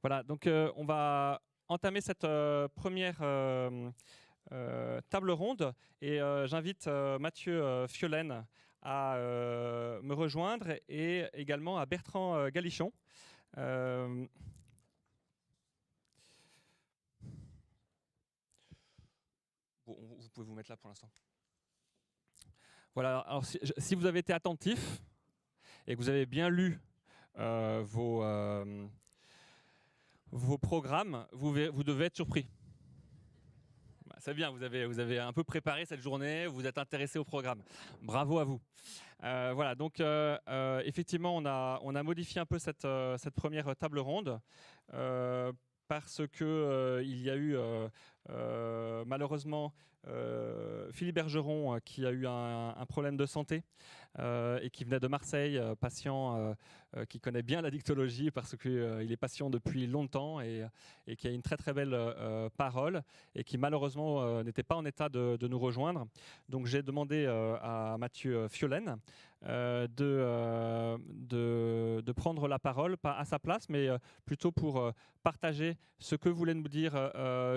Voilà, donc on va entamer cette première table ronde et j'invite Mathieu Fiolaine à me rejoindre et également à Bertrand Galichon. Euh, bon, vous pouvez vous mettre là pour l'instant. Voilà, alors si vous avez été attentif et que vous avez bien lu vos programmes, vous devez être surpris. C'est bien, vous avez un peu préparé cette journée, vous êtes intéressé au programme. Bravo à vous. Voilà, donc effectivement, on a modifié un peu cette première table ronde parce que il y a eu malheureusement Philippe Bergeron qui a eu un problème de santé et qui venait de Marseille, patient qui connaît bien la dictologie parce qu'il est patient depuis longtemps et qui a une très très belle parole et qui malheureusement n'était pas en état de nous rejoindre. Donc j'ai demandé à Mathieu Fiolaine de prendre la parole, pas à sa place, mais plutôt pour partager ce que voulait nous dire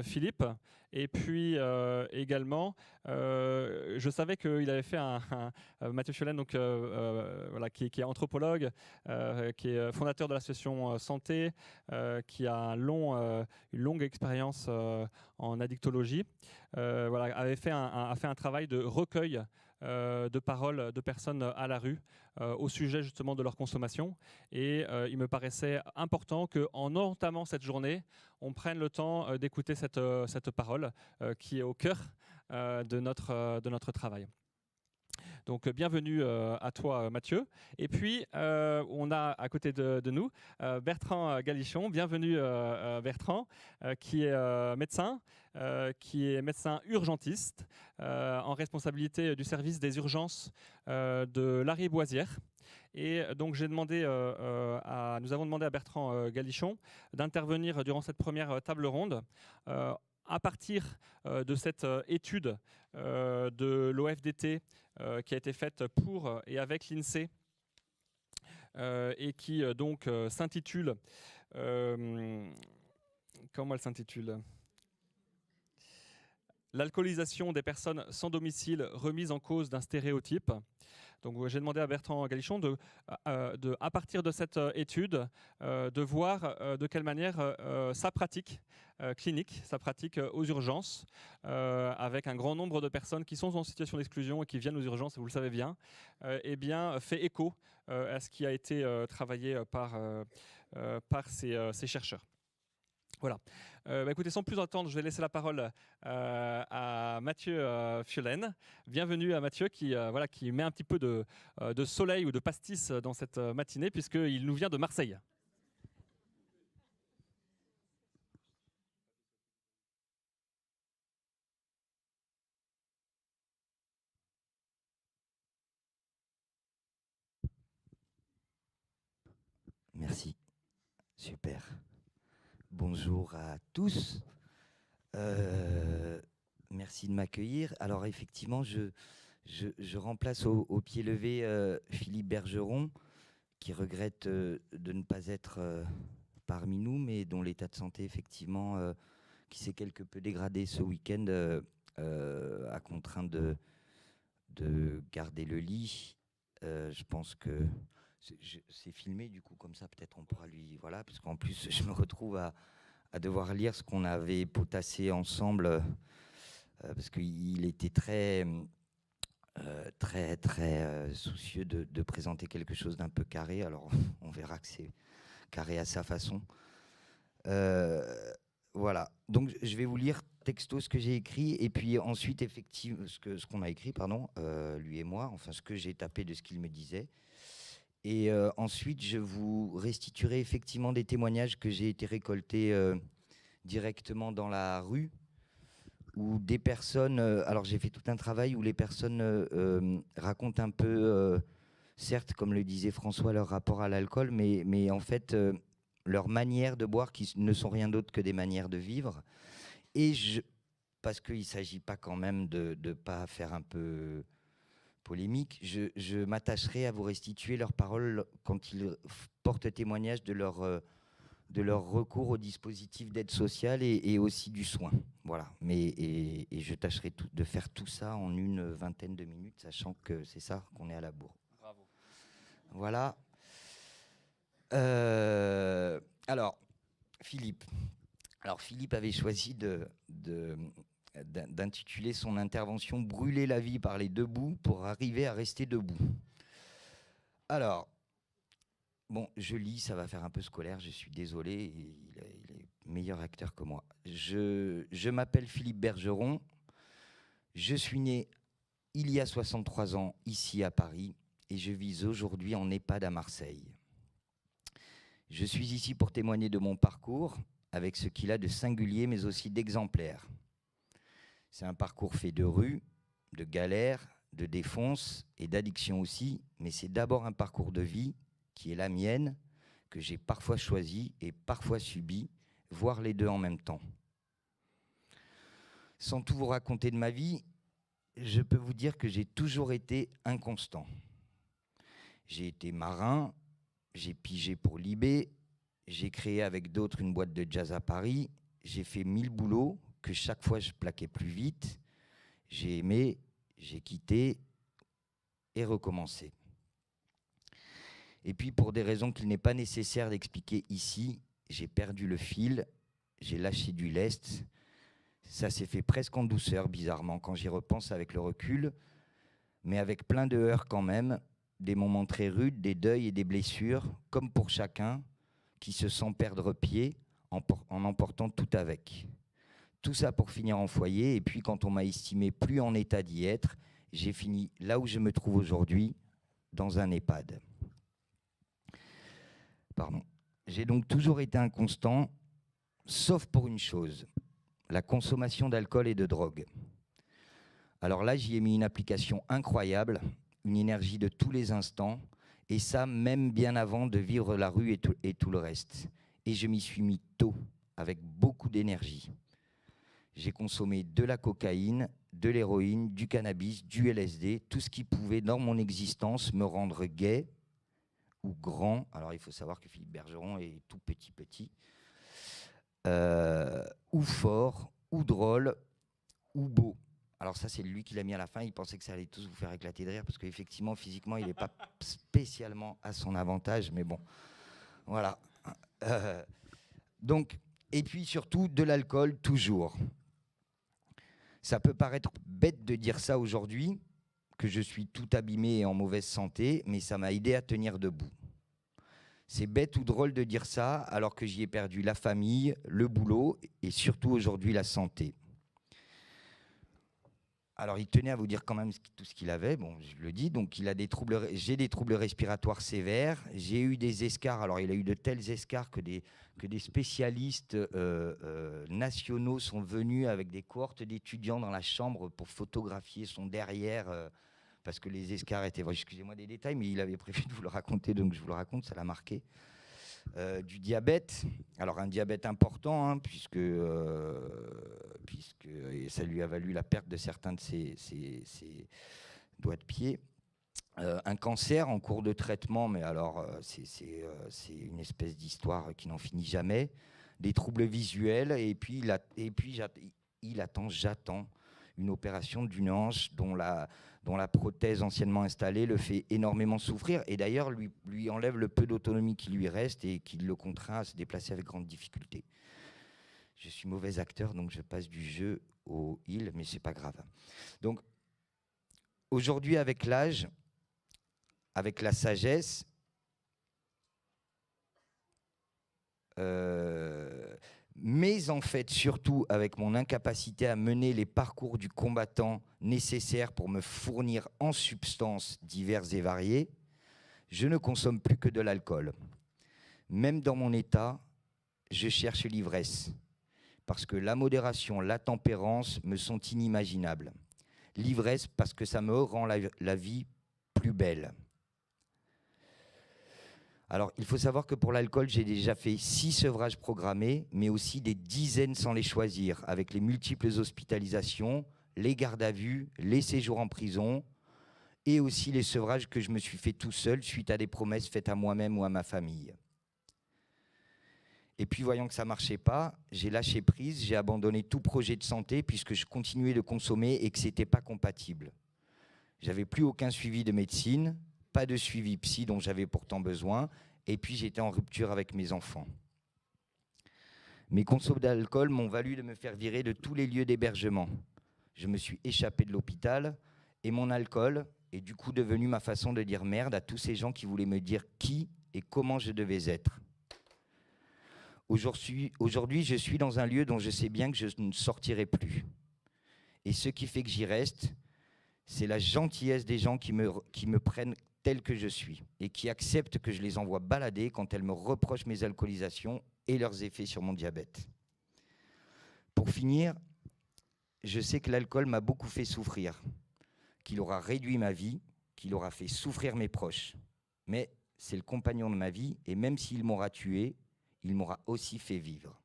Philippe. Et puis également, je savais qu'il avait fait Mathieu Fiolaine, donc, voilà, qui est anthropologue, qui est fondateur de l'association Santé, qui a une longue expérience en addictologie, voilà, a fait un travail de recueil de paroles de personnes à la rue au sujet justement de leur consommation. Et il me paraissait important qu'en entamant cette journée, on prenne le temps d'écouter cette parole qui est au cœur de notre travail. Donc bienvenue à toi Mathieu. Et puis on a à côté de nous Bertrand Galichon. Bienvenue Bertrand, qui est médecin urgentiste en responsabilité du service des urgences de Lariboisière. Et donc nous avons demandé à Bertrand Galichon d'intervenir durant cette première table ronde à partir de cette étude de l'OFDT qui a été faite pour et avec l'INSEE et qui donc s'intitule... comment elle s'intitule ? L'alcoolisation des personnes sans domicile remise en cause d'un stéréotype. Donc j'ai demandé à Bertrand Galichon à partir de cette étude, de voir de quelle manière sa pratique clinique, sa pratique aux urgences, avec un grand nombre de personnes qui sont en situation d'exclusion et qui viennent aux urgences, vous le savez bien, eh bien fait écho à ce qui a été travaillé par ces chercheurs. Voilà. Écoutez, sans plus attendre, je vais laisser la parole à Mathieu Fiolaine. Bienvenue à Mathieu qui met un petit peu de soleil ou de pastis dans cette matinée puisqu'il nous vient de Marseille. Merci. Super. Bonjour à tous. Merci de m'accueillir. Alors effectivement, je remplace au pied levé Philippe Bergeron, qui regrette de ne pas être parmi nous, mais dont l'état de santé, effectivement, qui s'est quelque peu dégradé ce week-end, a contraint de garder le lit. Je pense que c'est filmé, du coup, comme ça, peut-être on pourra lui... Voilà, parce qu'en plus, je me retrouve à devoir lire ce qu'on avait potassé ensemble, parce qu'il était très soucieux de présenter quelque chose d'un peu carré. Alors, on verra que c'est carré à sa façon. Voilà. Donc, je vais vous lire texto ce que j'ai écrit, et puis ensuite, effectivement, ce qu'on a écrit, pardon, lui et moi, enfin, ce que j'ai tapé de ce qu'il me disait. Et ensuite, je vous restituerai effectivement des témoignages que j'ai été récoltés directement dans la rue, où des personnes... alors, j'ai fait tout un travail où les personnes racontent un peu, certes, comme le disait François, leur rapport à l'alcool, mais en fait, leur manière de boire, qui ne sont rien d'autre que des manières de vivre. Et parce qu'il ne s'agit pas quand même de ne pas faire un peu polémique, je m'attacherai à vous restituer leurs paroles quand ils portent témoignage de de leur recours au dispositif d'aide sociale et aussi du soin. Voilà. Et je tâcherai de faire tout ça en une vingtaine de minutes, sachant que c'est ça qu'on est à la bourre. Bravo. Voilà. Alors, Philippe. Alors, Philippe avait choisi d'intituler son intervention « Brûler la vie par les deux bouts pour arriver à rester debout ». Alors, bon, je lis, ça va faire un peu scolaire, je suis désolé, il est meilleur acteur que moi. Je m'appelle Philippe Bergeron, je suis né il y a 63 ans ici à Paris et je vis aujourd'hui en EHPAD à Marseille. Je suis ici pour témoigner de mon parcours avec ce qu'il a de singulier mais aussi d'exemplaire. C'est un parcours fait de rues, de galères, de défonces et d'addictions aussi, mais c'est d'abord un parcours de vie qui est la mienne, que j'ai parfois choisi et parfois subi, voire les deux en même temps. Sans tout vous raconter de ma vie, je peux vous dire que j'ai toujours été inconstant. J'ai été marin, j'ai pigé pour Libé, j'ai créé avec d'autres une boîte de jazz à Paris, j'ai fait 1000 boulots que chaque fois je plaquais plus vite, j'ai aimé, j'ai quitté et recommencé. Et puis, pour des raisons qu'il n'est pas nécessaire d'expliquer ici, j'ai perdu le fil, j'ai lâché du lest. Ça s'est fait presque en douceur, bizarrement, quand j'y repense avec le recul, mais avec plein de heurts quand même, des moments très rudes, des deuils et des blessures, comme pour chacun, qui se sent perdre pied en emportant tout avec. Tout ça pour finir en foyer, et puis quand on m'a estimé plus en état d'y être, j'ai fini là où je me trouve aujourd'hui, dans un EHPAD. Pardon. J'ai donc toujours été inconstant, sauf pour une chose, la consommation d'alcool et de drogue. Alors là, j'y ai mis une application incroyable, une énergie de tous les instants, et ça même bien avant de vivre la rue et tout le reste. Et je m'y suis mis tôt, avec beaucoup d'énergie. J'ai consommé de la cocaïne, de l'héroïne, du cannabis, du LSD, tout ce qui pouvait dans mon existence me rendre gai, ou grand, alors il faut savoir que Philippe Bergeron est tout petit, ou fort, ou drôle, ou beau. Alors ça, c'est lui qui l'a mis à la fin, il pensait que ça allait tous vous faire éclater de rire, parce qu'effectivement, physiquement, il n'est pas spécialement à son avantage, mais bon, voilà. Donc, et puis surtout, de l'alcool, toujours. Ça peut paraître bête de dire ça aujourd'hui, que je suis tout abîmé et en mauvaise santé, mais ça m'a aidé à tenir debout. C'est bête ou drôle de dire ça, alors que j'y ai perdu la famille, le boulot et surtout aujourd'hui la santé. Alors il tenait à vous dire quand même tout ce qu'il avait, bon je le dis, donc j'ai des troubles respiratoires sévères, j'ai eu des escarres, alors il a eu de tels escarres que des spécialistes nationaux sont venus avec des cohortes d'étudiants dans la chambre pour photographier son derrière, parce que les escarres étaient, excusez-moi des détails, mais il avait prévu de vous le raconter, donc je vous le raconte, ça l'a marqué. Du diabète, alors un diabète important, hein, puisque ça lui a valu la perte de certains de ses doigts de pied. Un cancer en cours de traitement, mais alors c'est une espèce d'histoire qui n'en finit jamais. Des troubles visuels, et puis j'attends une opération d'une hanche dont la prothèse anciennement installée le fait énormément souffrir, et d'ailleurs lui enlève le peu d'autonomie qui lui reste et qui le contraint à se déplacer avec grande difficulté. Je suis mauvais acteur, donc je passe du jeu au il, mais c'est pas grave. Donc, aujourd'hui, avec l'âge, avec la sagesse, mais en fait surtout avec mon incapacité à mener les parcours du combattant nécessaires pour me fournir en substances diverses et variées, je ne consomme plus que de l'alcool. Même dans mon état, je cherche l'ivresse, parce que la modération, la tempérance me sont inimaginables. L'ivresse parce que ça me rend la vie plus belle. Alors, il faut savoir que pour l'alcool, j'ai déjà fait 6 sevrages programmés, mais aussi des dizaines sans les choisir, avec les multiples hospitalisations, les gardes à vue, les séjours en prison, et aussi les sevrages que je me suis fait tout seul suite à des promesses faites à moi-même ou à ma famille. Et puis, voyant que ça ne marchait pas, j'ai lâché prise, j'ai abandonné tout projet de santé puisque je continuais de consommer et que ce n'était pas compatible. J'avais plus aucun suivi de médecine, pas de suivi psy dont j'avais pourtant besoin, et puis j'étais en rupture avec mes enfants. Mes consommations d'alcool m'ont valu de me faire virer de tous les lieux d'hébergement. Je me suis échappé de l'hôpital et mon alcool est du coup devenu ma façon de dire merde à tous ces gens qui voulaient me dire qui et comment je devais être. Aujourd'hui, je suis dans un lieu dont je sais bien que je ne sortirai plus. Et ce qui fait que j'y reste, c'est la gentillesse des gens qui me prennent tel que je suis et qui acceptent que je les envoie balader quand elles me reprochent mes alcoolisations et leurs effets sur mon diabète. Pour finir, je sais que l'alcool m'a beaucoup fait souffrir, qu'il aura réduit ma vie, qu'il aura fait souffrir mes proches. Mais c'est le compagnon de ma vie et même s'il m'aura tué, il m'aura aussi fait vivre.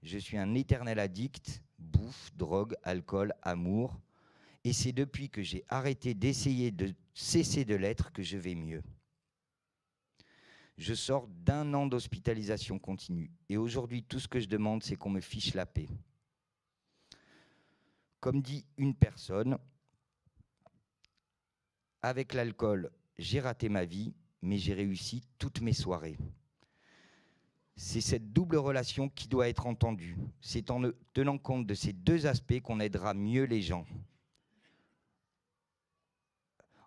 Je suis un éternel addict, bouffe, drogue, alcool, amour. Et c'est depuis que j'ai arrêté d'essayer de cesser de l'être que je vais mieux. Je sors d'1 an d'hospitalisation continue. Et aujourd'hui, tout ce que je demande, c'est qu'on me fiche la paix. Comme dit une personne, avec l'alcool, j'ai raté ma vie, mais j'ai réussi toutes mes soirées. C'est cette double relation qui doit être entendue. C'est en tenant compte de ces 2 aspects qu'on aidera mieux les gens.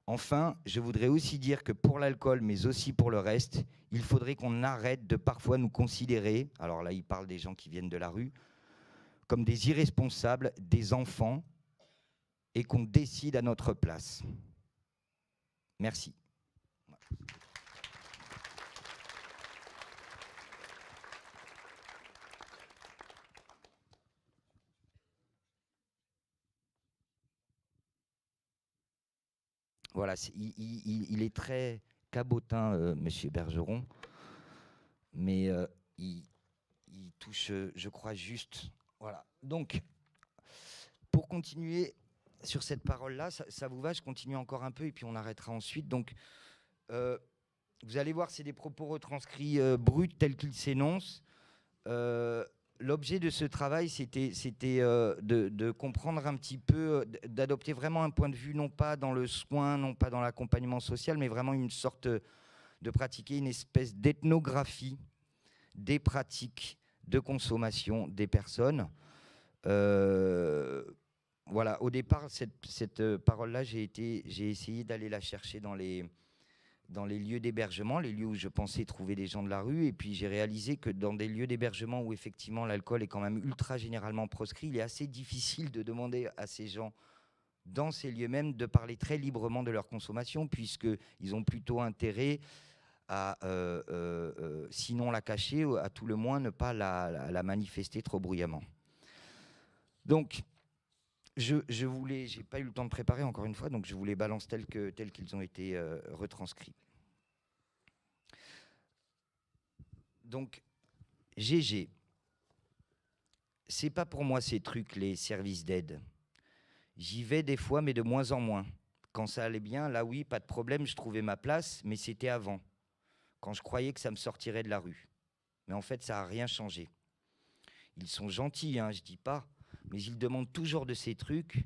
Enfin, je voudrais aussi dire que pour l'alcool, mais aussi pour le reste, il faudrait qu'on arrête de parfois nous considérer, alors là il parle des gens qui viennent de la rue, comme des irresponsables, des enfants, et qu'on décide à notre place. Merci. Voilà, il est très cabotin, Monsieur Bergeron, mais il touche, je crois, juste. Voilà. Donc, pour continuer sur cette parole-là, ça vous va? Je continue encore un peu et puis on arrêtera ensuite. Donc, vous allez voir, c'est des propos retranscrits bruts tels qu'ils s'énoncent. L'objet de ce travail, c'était de comprendre un petit peu, d'adopter vraiment un point de vue, non pas dans le soin, non pas dans l'accompagnement social, mais vraiment une sorte de pratiquer une espèce d'ethnographie des pratiques de consommation des personnes. Voilà, au départ, cette parole-là, j'ai essayé d'aller la chercher dans les lieux d'hébergement, les lieux où je pensais trouver des gens de la rue. Et puis j'ai réalisé que dans des lieux d'hébergement où effectivement l'alcool est quand même ultra généralement proscrit, il est assez difficile de demander à ces gens, dans ces lieux même, de parler très librement de leur consommation, puisqu'ils ont plutôt intérêt à, sinon la cacher, ou à tout le moins ne pas la manifester trop bruyamment. Donc, j'ai pas eu le temps de préparer encore une fois, donc je vous les balance tels qu'ils ont été retranscrits. Donc, GG, c'est pas pour moi ces trucs, les services d'aide. J'y vais des fois, mais de moins en moins. Quand ça allait bien, là oui, pas de problème, je trouvais ma place, mais c'était avant, quand je croyais que ça me sortirait de la rue. Mais en fait, ça n'a rien changé. Ils sont gentils, hein, je dis pas, mais ils demandent toujours de ces trucs.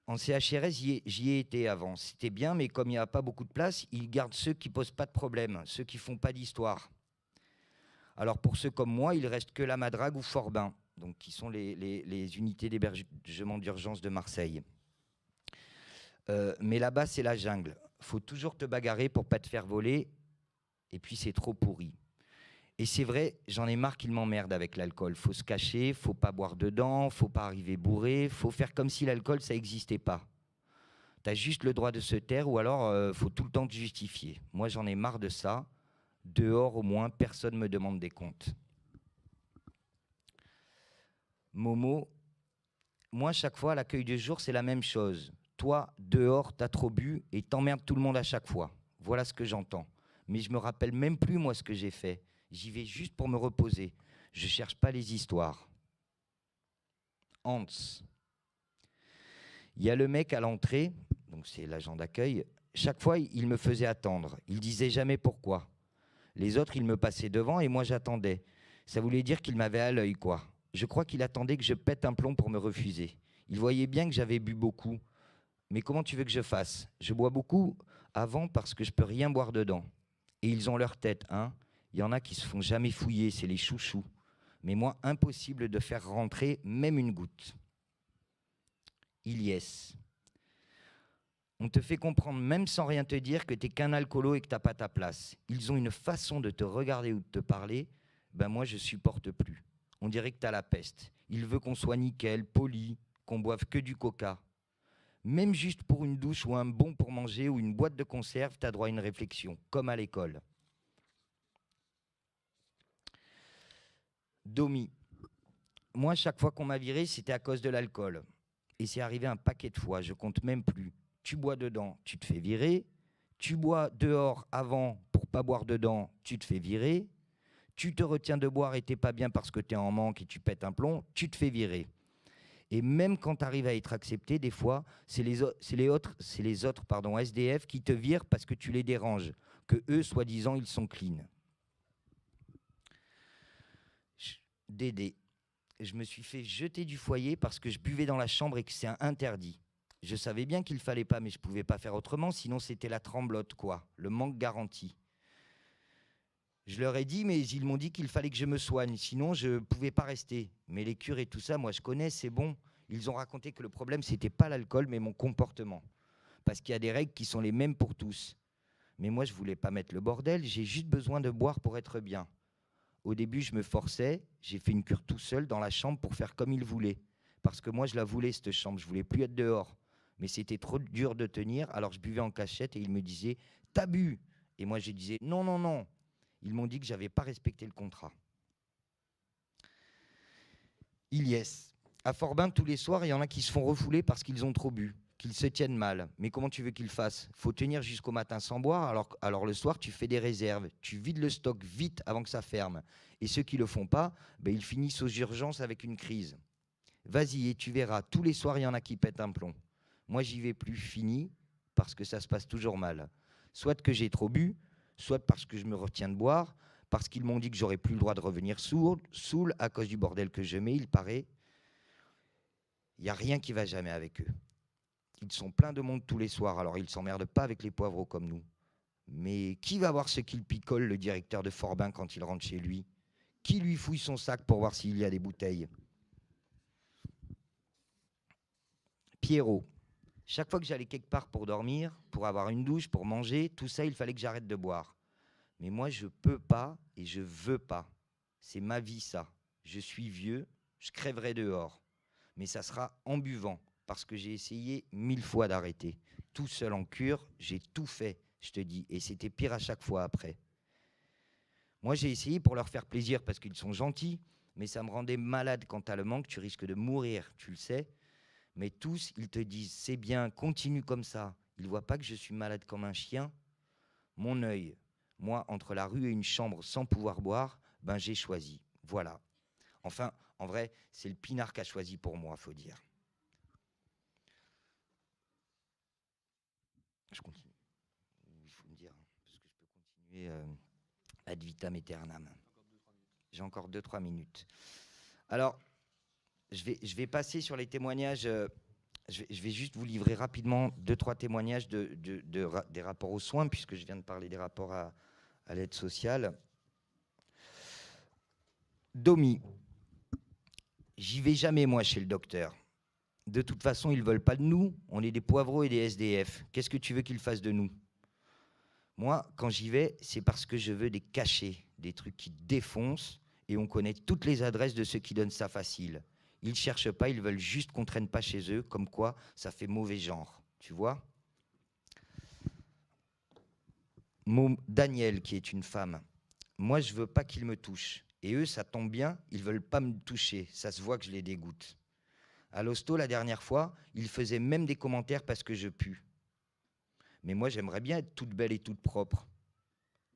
En CHRS, j'y ai été avant. C'était bien, mais comme il n'y a pas beaucoup de place, ils gardent ceux qui ne posent pas de problème, ceux qui ne font pas d'histoire. Alors pour ceux comme moi, il ne reste que la Madrague ou Forbin, donc qui sont les unités d'hébergement d'urgence de Marseille. Mais là-bas, c'est la jungle. Il faut toujours te bagarrer pour ne pas te faire voler, et puis c'est trop pourri. Et c'est vrai, j'en ai marre qu'il m'emmerde avec l'alcool. Faut se cacher, faut pas boire dedans, faut pas arriver bourré, faut faire comme si l'alcool, ça n'existait pas. Tu as juste le droit de se taire ou alors faut tout le temps te justifier. Moi, j'en ai marre de ça. Dehors, au moins, personne ne me demande des comptes. Momo, moi, chaque fois, à l'accueil du jour, c'est la même chose. Toi, dehors, t'as trop bu et t'emmerdes tout le monde à chaque fois. Voilà ce que j'entends. Mais je me rappelle même plus, moi, ce que j'ai fait. J'y vais juste pour me reposer. Je ne cherche pas les histoires. Hans. Il y a le mec à l'entrée, donc c'est l'agent d'accueil. Chaque fois, il me faisait attendre. Il disait jamais pourquoi. Les autres, ils me passaient devant et moi, j'attendais. Ça voulait dire qu'il m'avait à l'œil, quoi. Je crois qu'il attendait que je pète un plomb pour me refuser. Il voyait bien que j'avais bu beaucoup. Mais comment tu veux que je fasse? Je bois beaucoup avant parce que je peux rien boire dedans. Et ils ont leur tête, hein. Il y en a qui se font jamais fouiller, c'est les chouchous. Mais moi, impossible de faire rentrer même une goutte. Ilyes. On te fait comprendre, même sans rien te dire, que t'es qu'un alcoolo et que t'as pas ta place. Ils ont une façon de te regarder ou de te parler, ben moi je supporte plus. On dirait que t'as la peste. Il veut qu'on soit nickel, poli, qu'on boive que du coca. Même juste pour une douche ou un bon pour manger ou une boîte de conserve, t'as droit à une réflexion, comme à l'école. Domi. Moi, chaque fois qu'on m'a viré, c'était à cause de l'alcool. Et c'est arrivé un paquet de fois, je compte même plus. Tu bois dedans, tu te fais virer. Tu bois dehors avant pour pas boire dedans, tu te fais virer. Tu te retiens de boire et t'es pas bien parce que t'es en manque et tu pètes un plomb, tu te fais virer. Et même quand tu arrives à être accepté, des fois, c'est les autres SDF qui te virent parce que tu les déranges, que eux, soi-disant, ils sont clean. Dédé. Je me suis fait jeter du foyer parce que je buvais dans la chambre et que c'est interdit. Je savais bien qu'il fallait pas, mais je pouvais pas faire autrement, sinon c'était la tremblote, quoi, le manque garanti. Je leur ai dit, mais ils m'ont dit qu'il fallait que je me soigne, sinon je ne pouvais pas rester. Mais les cures et tout ça, moi je connais, c'est bon. Ils ont raconté que le problème, c'était pas l'alcool, mais mon comportement. Parce qu'il y a des règles qui sont les mêmes pour tous. Mais moi, je voulais pas mettre le bordel, j'ai juste besoin de boire pour être bien. Au début, je me forçais, j'ai fait une cure tout seul dans la chambre pour faire comme ils voulaient. Parce que moi, je la voulais, cette chambre, je voulais plus être dehors. Mais c'était trop dur de tenir, alors je buvais en cachette et ils me disaient « T'as bu ?» Et moi, je disais « Non, non, non ». Ils m'ont dit que je n'avais pas respecté le contrat. Ilyes. À Forbin, tous les soirs, il y en a qui se font refouler parce qu'ils ont trop bu, qu'ils se tiennent mal. Mais comment tu veux qu'ils fassent? Faut tenir jusqu'au matin sans boire, alors le soir, tu fais des réserves. Tu vides le stock vite avant que ça ferme. Et ceux qui ne le font pas, ben, ils finissent aux urgences avec une crise. Vas-y et tu verras, tous les soirs, il y en a qui pètent un plomb. Moi, j'y vais plus, fini, parce que ça se passe toujours mal. Soit que j'ai trop bu, soit parce que je me retiens de boire, parce qu'ils m'ont dit que j'aurais plus le droit de revenir saoul à cause du bordel que je mets, il paraît. Il n'y a rien qui va jamais avec eux. Ils sont pleins de monde tous les soirs, alors ils ne s'emmerdent pas avec les poivreaux comme nous. Mais qui va voir ce qu'il picole, le directeur de Forbin, quand il rentre chez lui? Qui lui fouille son sac pour voir s'il y a des bouteilles? Pierrot. Chaque fois que j'allais quelque part pour dormir, pour avoir une douche, pour manger, tout ça, il fallait que j'arrête de boire. Mais moi, je peux pas et je veux pas. C'est ma vie, ça. Je suis vieux, je crèverai dehors. Mais ça sera en buvant, parce que j'ai essayé 1000 fois d'arrêter. Tout seul en cure, j'ai tout fait, je te dis. Et c'était pire à chaque fois après. Moi, j'ai essayé pour leur faire plaisir, parce qu'ils sont gentils, mais ça me rendait malade quand t'as le manque, tu risques de mourir, tu le sais. Mais tous, ils te disent, c'est bien, continue comme ça. Ils ne voient pas que je suis malade comme un chien. Mon œil, moi, entre la rue et une chambre sans pouvoir boire, ben j'ai choisi. Voilà. Enfin, en vrai, c'est le pinard qui a choisi pour moi, faut dire. Je continue. Il faut me dire, parce que je peux continuer ad vitam aeternam. J'ai encore 2-3 minutes. Alors, je vais passer sur les témoignages. Je vais juste vous livrer rapidement 2-3 témoignages des rapports aux soins, puisque je viens de parler des rapports à l'aide sociale. Domi. J'y vais jamais, moi, chez le docteur. De toute façon, ils ne veulent pas de nous. On est des poivreaux et des SDF. Qu'est-ce que tu veux qu'ils fassent de nous? Moi, quand j'y vais, c'est parce que je veux des cachets, des trucs qui défoncent, et on connaît toutes les adresses de ceux qui donnent ça facile. Ils ne cherchent pas, ils veulent juste qu'on ne traîne pas chez eux, comme quoi ça fait mauvais genre. Tu vois? Daniel, qui est une femme. Moi, je ne veux pas qu'ils me touchent. Et eux, ça tombe bien, ils ne veulent pas me toucher. Ça se voit que je les dégoûte. À l'hosto, la dernière fois, ils faisaient même des commentaires parce que je pue. Mais moi, j'aimerais bien être toute belle et toute propre.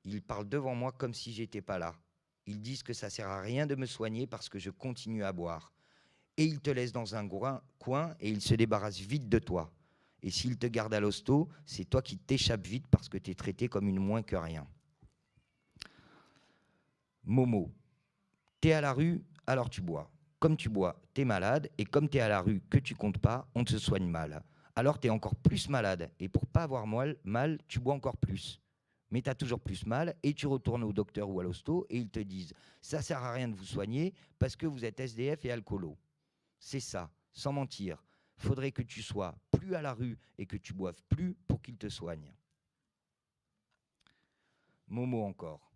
Ils parlent devant moi comme si j'étais pas là. Ils disent que ça sert à rien de me soigner parce que je continue à boire. Et ils te laissent dans un coin et ils se débarrassent vite de toi. Et s'ils te gardent à l'hosto, c'est toi qui t'échappes vite parce que tu es traité comme une moins que rien. Momo, t'es à la rue, alors tu bois. Comme tu bois, t'es malade, et comme t'es à la rue, que tu comptes pas, on te soigne mal. Alors t'es encore plus malade, et pour pas avoir mal, tu bois encore plus. Mais t'as toujours plus mal, et tu retournes au docteur ou à l'hosto, et ils te disent, ça sert à rien de vous soigner, parce que vous êtes SDF et alcoolo. C'est ça, sans mentir. Faudrait que tu sois plus à la rue et que tu boives plus pour qu'ils te soignent. Momo encore.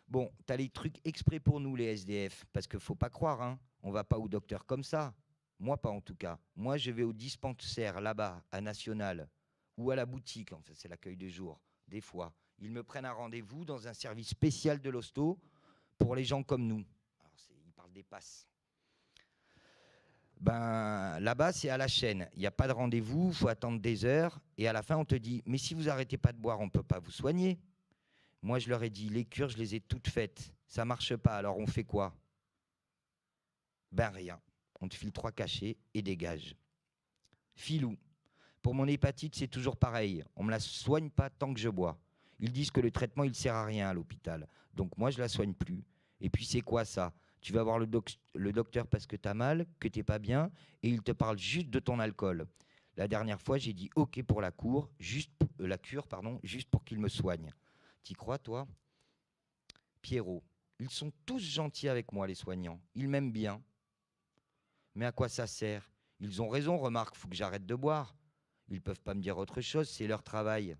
Bon, t'as les trucs exprès pour nous, les SDF, parce que faut pas croire, hein, on va pas au docteur comme ça. Moi, pas en tout cas. Moi, je vais au dispensaire là-bas, à National, ou à la boutique, enfin, c'est l'accueil de jour, des fois. Ils me prennent un rendez-vous dans un service spécial de l'hosto pour les gens comme nous. Alors, ils parlent des passes. Ben, là-bas, c'est à la chaîne. Il n'y a pas de rendez-vous, il faut attendre des heures. Et à la fin, on te dit, mais si vous arrêtez pas de boire, on ne peut pas vous soigner. Moi, je leur ai dit, les cures, je les ai toutes faites. Ça marche pas, alors on fait quoi? Ben rien. On te file 3 cachets et dégage. Filou. Pour mon hépatite, c'est toujours pareil. On ne me la soigne pas tant que je bois. Ils disent que le traitement, il sert à rien à l'hôpital. Donc moi, je la soigne plus. Et puis c'est quoi ça? Tu vas voir le docteur parce que tu as mal, que tu n'es pas bien, et il te parle juste de ton alcool. La dernière fois, j'ai dit OK pour la cure, juste pour qu'il me soigne. T'y crois, toi? Pierrot. Ils sont tous gentils avec moi, les soignants. Ils m'aiment bien. Mais à quoi ça sert? Ils ont raison, remarque, faut que j'arrête de boire. Ils ne peuvent pas me dire autre chose, c'est leur travail.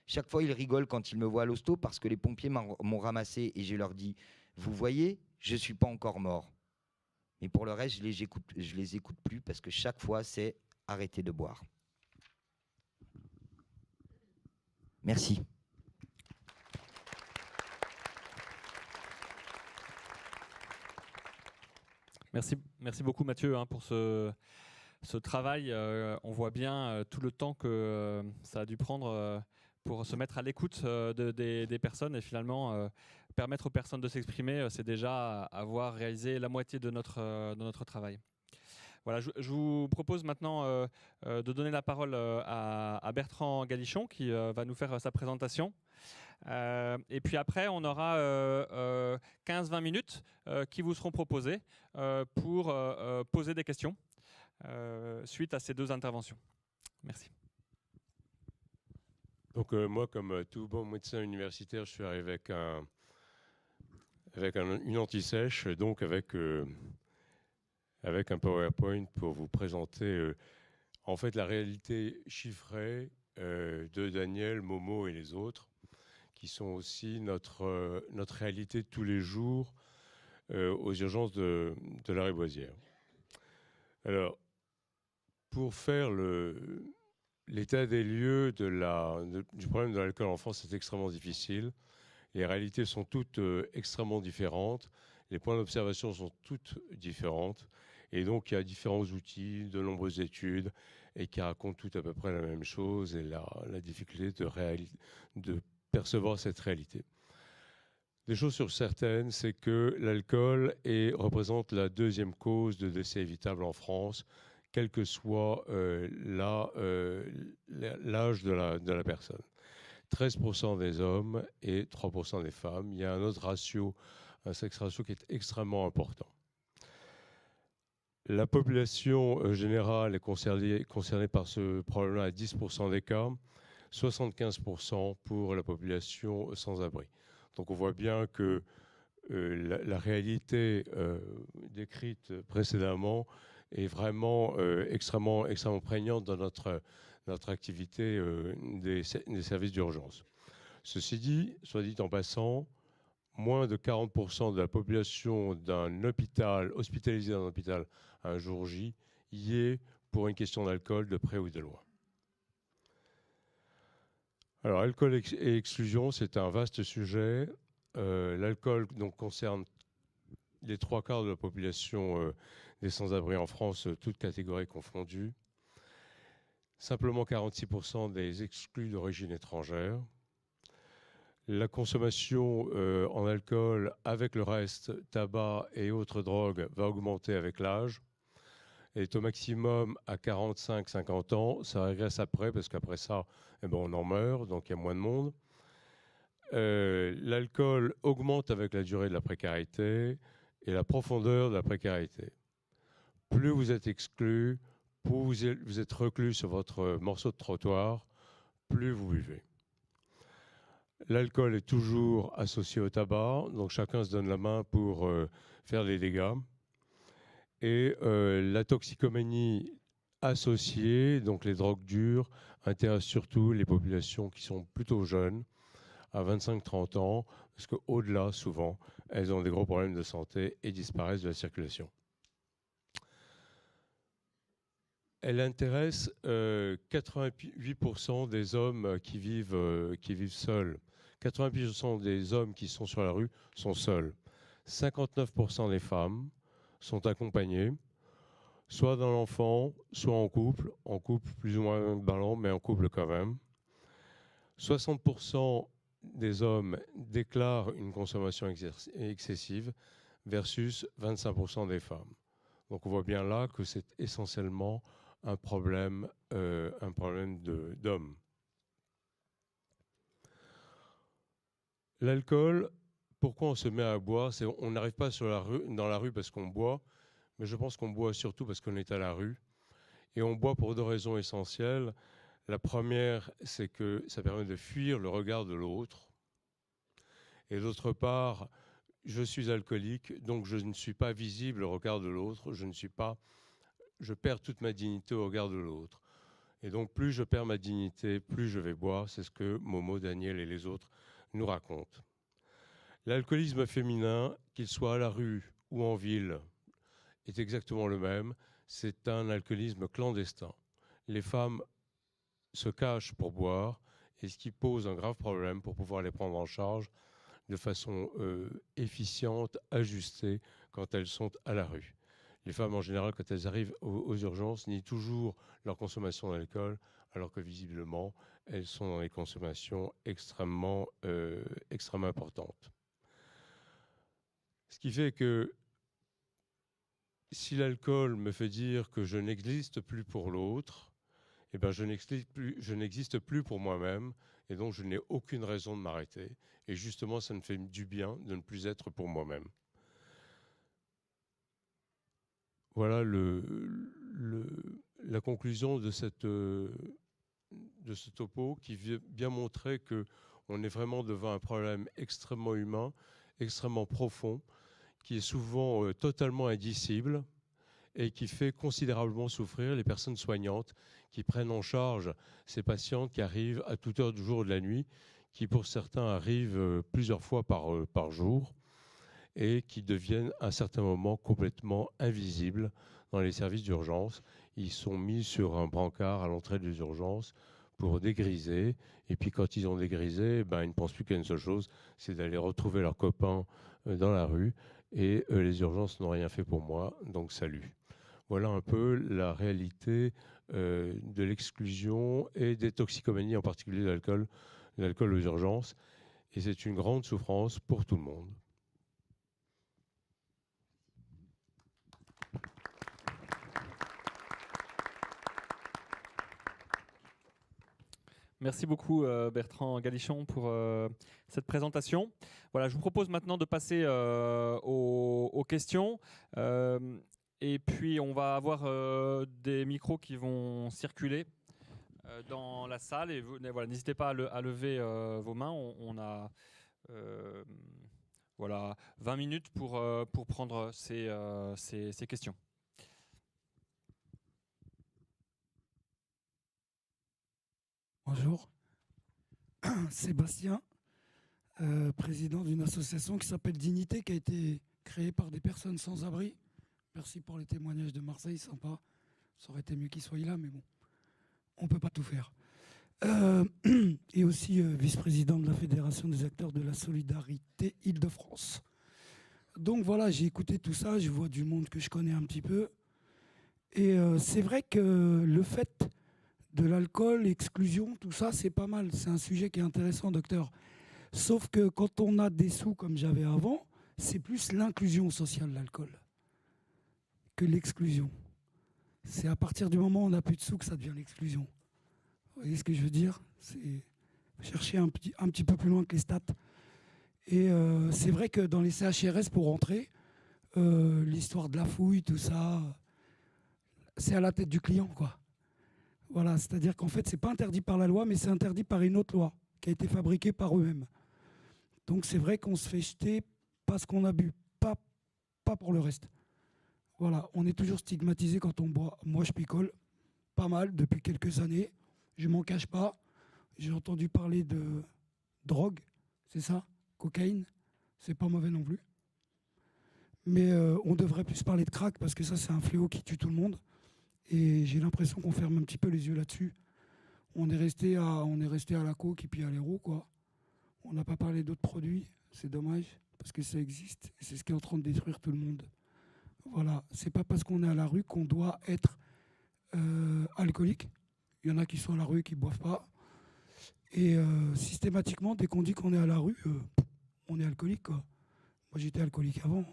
Chaque fois, ils rigolent quand ils me voient à l'hosto parce que les pompiers m'ont ramassé et je leur dis, vous voyez, je ne suis pas encore mort. Mais pour le reste, je les écoute plus parce que chaque fois, c'est arrêter de boire. Merci. Merci beaucoup Mathieu pour ce travail. On voit bien tout le temps que ça a dû prendre pour se mettre à l'écoute des personnes et finalement permettre aux personnes de s'exprimer, c'est déjà avoir réalisé la moitié de notre travail. Voilà, je vous propose maintenant de donner la parole à Bertrand Galichon qui va nous faire sa présentation. Et puis après, on aura 15-20 minutes qui vous seront proposées pour poser des questions suite à ces 2 interventions. Merci. Donc moi, comme tout bon médecin universitaire, je suis arrivé avec une anti-sèche, donc avec un PowerPoint pour vous présenter en fait la réalité chiffrée de Daniel, Momo et les autres, qui sont aussi notre réalité de tous les jours aux urgences de la Lariboisière. Alors, pour faire l'état des lieux du problème de l'alcool en France, c'est extrêmement difficile. Les réalités sont toutes extrêmement différentes. Les points d'observation sont toutes différentes. Et donc, il y a différents outils, de nombreuses études, et qui racontent toutes à peu près la même chose et la difficulté de percevoir cette réalité. Des choses sur certaines, c'est que l'alcool représente la 2e cause de décès évitable en France, quel que soit l'âge de la personne. 13% des hommes et 3% des femmes. Il y a un autre ratio, un sexe ratio qui est extrêmement important. La population générale est concernée par ce problème à 10% des cas, 75% pour la population sans-abri. Donc on voit bien que la réalité décrite précédemment est vraiment extrêmement prégnante dans notre activité des services d'urgence. Ceci dit, soit dit en passant, moins de 40% de la population d'un hôpital, hospitalisée dans un hôpital un jour J, y est pour une question d'alcool de près ou de loin. Alors, alcool et exclusion, c'est un vaste sujet. L'alcool donc concerne les 3/4 de la population des sans-abri en France, toutes catégories confondues. Simplement 46% des exclus d'origine étrangère. La consommation en alcool avec le reste, tabac et autres drogues, va augmenter avec l'âge. Elle est au maximum à 45-50 ans. Ça régresse après, parce qu'après ça, on en meurt, donc il y a moins de monde. l'alcool augmente avec la durée de la précarité et la profondeur de la précarité. Plus vous êtes exclu, plus vous êtes reclus sur votre morceau de trottoir, plus vous buvez. L'alcool est toujours associé au tabac, donc chacun se donne la main pour faire des dégâts. Et la toxicomanie associée, donc les drogues dures, intéresse surtout les populations qui sont plutôt jeunes, à 25-30 ans, parce qu'au-delà, souvent, elles ont des gros problèmes de santé et disparaissent de la circulation. Elle intéresse 88% des hommes qui vivent seuls. 88% des hommes qui sont sur la rue sont seuls. 59% des femmes sont accompagnées, soit dans l'enfant, soit en couple plus ou moins ballon, mais en couple quand même. 60% des hommes déclarent une consommation excessive versus 25% des femmes. Donc on voit bien là que c'est essentiellement un problème d'hommes. L'alcool, pourquoi on se met à boire? On n'arrive pas dans la rue parce qu'on boit, mais je pense qu'on boit surtout parce qu'on est à la rue. Et on boit pour deux raisons essentielles. La première, c'est que ça permet de fuir le regard de l'autre. Et d'autre part, je suis alcoolique, donc je ne suis pas visible au regard de l'autre. Je perds toute ma dignité au regard de l'autre. Et donc, plus je perds ma dignité, plus je vais boire. C'est ce que Momo, Daniel et les autres nous racontent. L'alcoolisme féminin, qu'il soit à la rue ou en ville, est exactement le même. C'est un alcoolisme clandestin. Les femmes se cachent pour boire, et ce qui pose un grave problème pour pouvoir les prendre en charge de façon efficiente, ajustée, quand elles sont à la rue. Les femmes, en général, quand elles arrivent aux urgences, nient toujours leur consommation d'alcool, alors que visiblement, elles sont dans des consommations extrêmement importantes. Ce qui fait que si l'alcool me fait dire que je n'existe plus pour l'autre, eh ben je n'existe plus pour moi-même, et donc je n'ai aucune raison de m'arrêter. Et justement, ça me fait du bien de ne plus être pour moi-même. Voilà la conclusion de ce topo qui vient bien montrer qu'on est vraiment devant un problème extrêmement humain, extrêmement profond, qui est souvent totalement indicible et qui fait considérablement souffrir les personnes soignantes qui prennent en charge ces patientes qui arrivent à toute heure du jour ou de la nuit, qui pour certains arrivent plusieurs fois par jour, et qui deviennent à un certain moment complètement invisibles dans les services d'urgence. Ils sont mis sur un brancard à l'entrée des urgences pour dégriser. Et puis quand ils ont dégrisé, ils ne pensent plus qu'à une seule chose, c'est d'aller retrouver leurs copains dans la rue. Et les urgences n'ont rien fait pour moi, donc salut. Voilà un peu la réalité de l'exclusion et des toxicomanies, en particulier de l'alcool aux urgences. Et c'est une grande souffrance pour tout le monde. Merci beaucoup Bertrand Galichon pour cette présentation. Voilà, je vous propose maintenant de passer aux questions. Et puis on va avoir des micros qui vont circuler dans la salle. Et voilà, n'hésitez pas à lever vos mains. On a voilà, 20 minutes pour prendre ces questions. Bonjour, Sébastien, président d'une association qui s'appelle Dignité, qui a été créée par des personnes sans abri. Merci pour les témoignages de Marseille, sympa. Ça aurait été mieux qu'ils soient là, mais bon, on ne peut pas tout faire. Et aussi vice-président de la Fédération des acteurs de la solidarité Île-de-France. Donc voilà, j'ai écouté tout ça, je vois du monde que je connais un petit peu. Et c'est vrai que le fait de l'alcool, l'exclusion, tout ça, c'est pas mal. C'est un sujet qui est intéressant, docteur. Sauf que quand on a des sous comme j'avais avant, c'est plus l'inclusion sociale, l'alcool, que l'exclusion. C'est à partir du moment où on n'a plus de sous que ça devient l'exclusion. Vous voyez ce que je veux dire? chercher un petit peu plus loin que les stats. Et c'est vrai que dans les CHRS, pour rentrer, l'histoire de la fouille, tout ça, c'est à la tête du client, quoi. Voilà, c'est-à-dire qu'en fait, c'est pas interdit par la loi, mais c'est interdit par une autre loi qui a été fabriquée par eux-mêmes. Donc c'est vrai qu'on se fait jeter parce qu'on a bu, pas pour le reste. Voilà, on est toujours stigmatisé quand on boit. Moi, je picole pas mal depuis quelques années. Je m'en cache pas. J'ai entendu parler de drogue, c'est ça? Cocaïne, c'est pas mauvais non plus. Mais on devrait plus parler de crack parce que ça, c'est un fléau qui tue tout le monde. Et j'ai l'impression qu'on ferme un petit peu les yeux là-dessus. On est resté à la coke et puis à l'héros, quoi. On n'a pas parlé d'autres produits. C'est dommage parce que ça existe. Et c'est ce qui est en train de détruire tout le monde. Voilà. C'est pas parce qu'on est à la rue qu'on doit être alcoolique. Il y en a qui sont à la rue et qui ne boivent pas. Et systématiquement, dès qu'on dit qu'on est à la rue, on est alcoolique, quoi. Moi, j'étais alcoolique avant.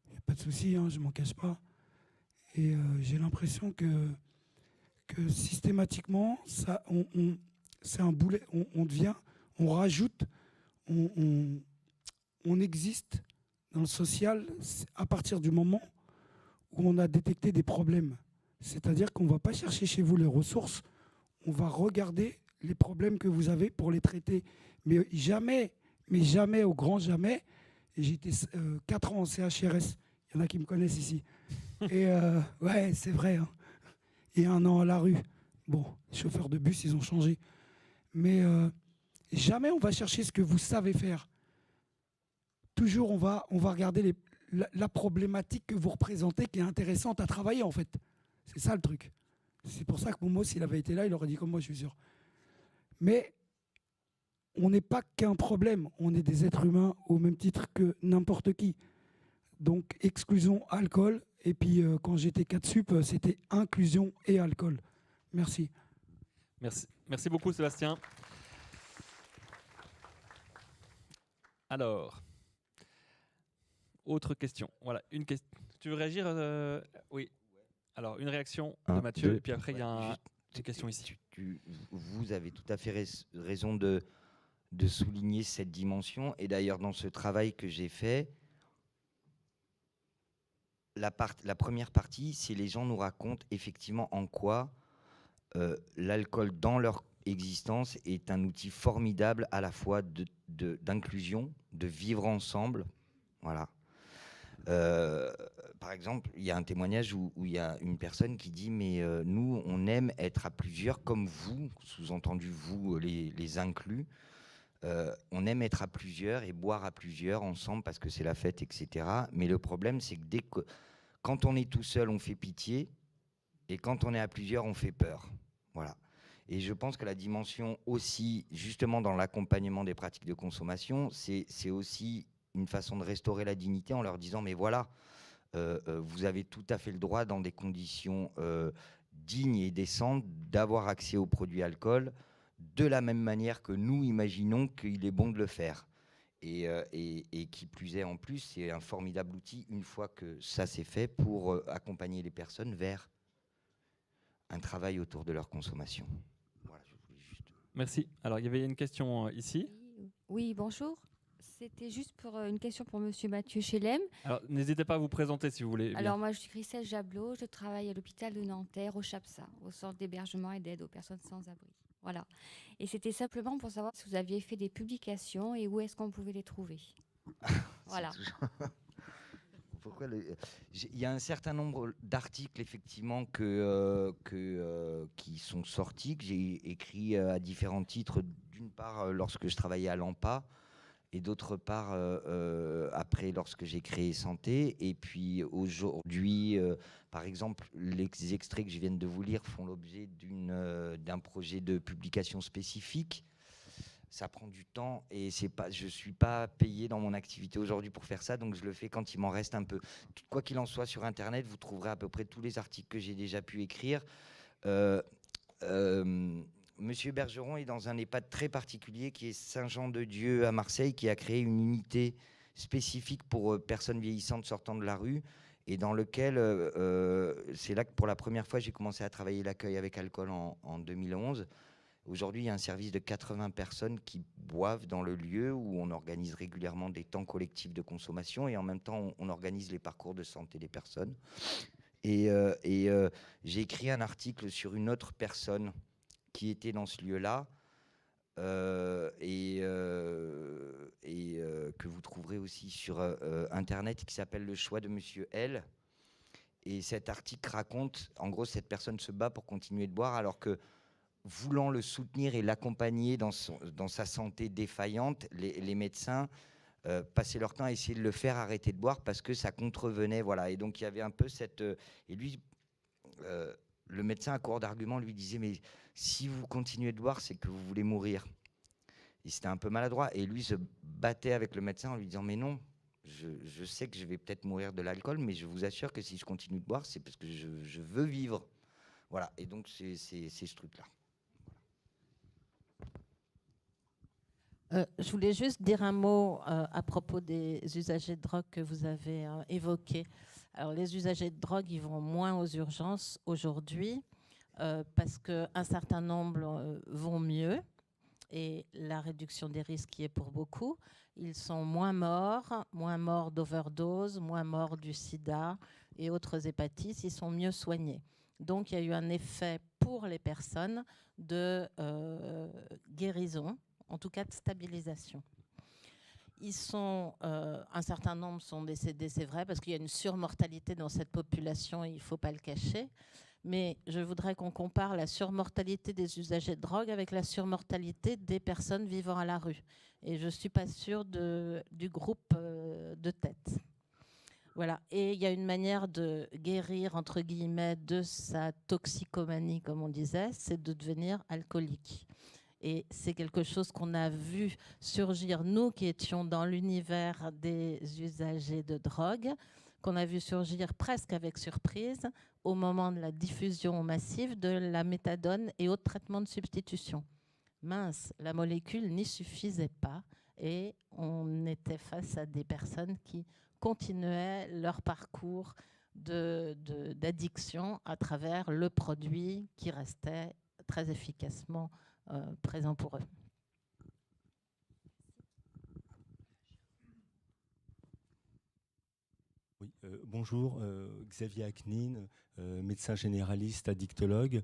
Il n'y a pas de souci, hein, je ne m'en cache pas. Et j'ai l'impression que systématiquement, ça, c'est un boulet. On rajoute, on existe dans le social à partir du moment où on a détecté des problèmes. C'est-à-dire qu'on ne va pas chercher chez vous les ressources, on va regarder les problèmes que vous avez pour les traiter. Mais jamais, au grand jamais, et j'étais 4 ans en CHRS, il y en a qui me connaissent ici. Et ouais, c'est vrai. Hein. Et 1 an à la rue. Bon, les chauffeurs de bus, ils ont changé. Mais jamais on va chercher ce que vous savez faire. Toujours, on va regarder la problématique que vous représentez qui est intéressante à travailler, en fait. C'est ça le truc. C'est pour ça que Momo, s'il avait été là, il aurait dit comme moi, je suis sûr. Mais on n'est pas qu'un problème. On est des êtres humains au même titre que n'importe qui. Donc, exclusion, alcool. Et puis, quand j'étais 4 sup, c'était inclusion et alcool. Merci. Merci beaucoup, Sébastien. Alors, autre question. Voilà, une question. Tu veux réagir Oui. Alors, une réaction de Mathieu, et puis après, il y a une question ici. Vous avez tout à fait raison de souligner cette dimension. Et d'ailleurs, dans ce travail que j'ai fait, la première partie, c'est les gens nous racontent effectivement en quoi l'alcool dans leur existence est un outil formidable à la fois d'inclusion, de vivre ensemble. Voilà. Par exemple, il y a un témoignage où il y a une personne qui dit « Mais nous, on aime être à plusieurs, comme vous, sous-entendu vous, les inclus. On aime être à plusieurs et boire à plusieurs ensemble parce que c'est la fête, etc. Mais le problème, c'est que quand on est tout seul, on fait pitié. Et quand on est à plusieurs, on fait peur. » Voilà. Et je pense que la dimension aussi, justement dans l'accompagnement des pratiques de consommation, c'est aussi une façon de restaurer la dignité en leur disant « Mais voilà, vous avez tout à fait le droit, dans des conditions dignes et décentes, d'avoir accès aux produits alcool, de la même manière que nous imaginons qu'il est bon de le faire. » Et qui plus est, en plus, c'est un formidable outil, une fois que ça s'est fait, pour accompagner les personnes vers un travail autour de leur consommation. Voilà, je voulais juste... Merci. Alors, il y avait une question ici. Oui, bonjour. C'était juste pour une question pour Monsieur Mathieu Chelem. Alors, n'hésitez pas à vous présenter si vous voulez. Alors, moi, je suis Christelle Jablot. Je travaille à l'hôpital de Nanterre, au CHAPSA, au centre d'hébergement et d'aide aux personnes sans abri. Voilà. Et c'était simplement pour savoir si vous aviez fait des publications et où est-ce qu'on pouvait les trouver. Voilà. Pourquoi il y a un certain nombre d'articles effectivement qui sont sortis, que j'ai écrits à différents titres, d'une part lorsque je travaillais à l'AMPA, et d'autre part après lorsque j'ai créé Santé. Et puis aujourd'hui, par exemple, les extraits que je viens de vous lire font l'objet d'un projet de publication spécifique. Ça prend du temps et je ne suis pas payé dans mon activité aujourd'hui pour faire ça, donc je le fais quand il m'en reste un peu. Quoi qu'il en soit, sur Internet, vous trouverez à peu près tous les articles que j'ai déjà pu écrire. Monsieur Bergeron est dans un EHPAD très particulier qui est Saint-Jean-de-Dieu à Marseille, qui a créé une unité spécifique pour personnes vieillissantes sortant de la rue, et dans lequel, c'est là que pour la première fois j'ai commencé à travailler l'accueil avec alcool en 2011. Aujourd'hui, il y a un service de 80 personnes qui boivent dans le lieu où on organise régulièrement des temps collectifs de consommation et en même temps, on organise les parcours de santé des personnes. Et j'ai écrit un article sur une autre personne qui était dans ce lieu-là que vous trouverez aussi sur Internet, qui s'appelle Le choix de Monsieur L. Et cet article raconte, en gros, cette personne se bat pour continuer de boire alors que, voulant le soutenir et l'accompagner dans sa santé défaillante, les médecins passaient leur temps à essayer de le faire arrêter de boire parce que ça contrevenait. Voilà. Et donc, il y avait un peu cette... et lui, le médecin à court d'arguments lui disait « Mais si vous continuez de boire, c'est que vous voulez mourir. » Et c'était un peu maladroit. Et lui se battait avec le médecin en lui disant « Mais non, je sais que je vais peut-être mourir de l'alcool, mais je vous assure que si je continue de boire, c'est parce que je veux vivre. » Voilà. Et donc, c'est ce truc-là. Je voulais juste dire un mot à propos des usagers de drogue que vous avez évoqués. Alors, les usagers de drogue, ils vont moins aux urgences aujourd'hui parce qu'un certain nombre vont mieux et la réduction des risques y est pour beaucoup. Ils sont moins morts d'overdose, moins morts du sida et autres hépatites. Ils sont mieux soignés. Donc, il y a eu un effet pour les personnes de guérison, en tout cas de stabilisation. Un certain nombre sont décédés, c'est vrai, parce qu'il y a une surmortalité dans cette population, et il ne faut pas le cacher. Mais je voudrais qu'on compare la surmortalité des usagers de drogue avec la surmortalité des personnes vivant à la rue. Et je ne suis pas sûre du groupe de tête. Voilà. Et il y a une manière de guérir, entre guillemets, de sa toxicomanie, comme on disait, c'est de devenir alcoolique. Et c'est quelque chose qu'on a vu surgir, nous qui étions dans l'univers des usagers de drogue, qu'on a vu surgir presque avec surprise au moment de la diffusion massive de la méthadone et autres traitements de substitution. Mince, la molécule n'y suffisait pas et on était face à des personnes qui continuaient leur parcours d'addiction à travers le produit qui restait très efficacement présent pour eux. Oui, bonjour, Xavier Aknin, médecin généraliste, addictologue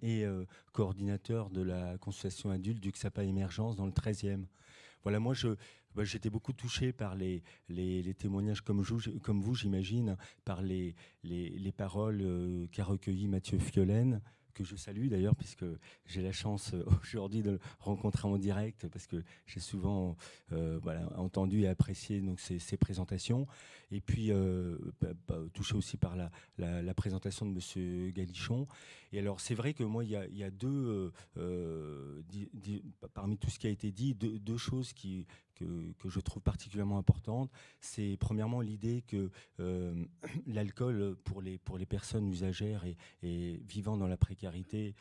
et coordinateur de la consultation adulte du XAPA Émergence dans le 13e. Voilà, moi, j'étais beaucoup touché par les témoignages comme vous, j'imagine, par les paroles qu'a recueillies Mathieu Fiolaine, que je salue d'ailleurs, puisque j'ai la chance aujourd'hui de le rencontrer en direct, parce que j'ai souvent entendu et apprécié donc, ces présentations. Et puis, touché aussi par la présentation de M. Galichon. Et alors, c'est vrai que moi, il y a deux, parmi tout ce qui a été dit, deux choses que je trouve particulièrement importantes. C'est premièrement l'idée que l'alcool, pour les personnes usagères et vivant dans la précarité,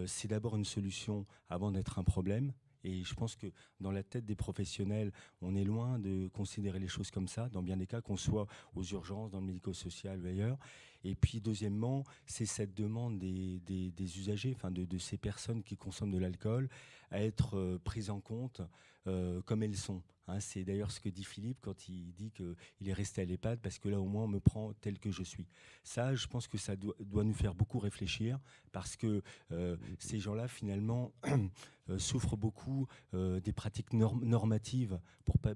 c'est d'abord une solution avant d'être un problème. Et je pense que dans la tête des professionnels, on est loin de considérer les choses comme ça, dans bien des cas, qu'on soit aux urgences, dans le médico-social ou ailleurs. Et puis, deuxièmement, c'est cette demande des usagers, enfin de ces personnes qui consomment de l'alcool, à être prises en compte comme elles sont. Hein, c'est d'ailleurs ce que dit Philippe quand il dit qu'il est resté à l'EHPAD, parce que là, au moins, on me prend tel que je suis. Ça, je pense que ça doit nous faire beaucoup réfléchir, parce que ces gens-là, finalement, souffrent beaucoup des pratiques normatives,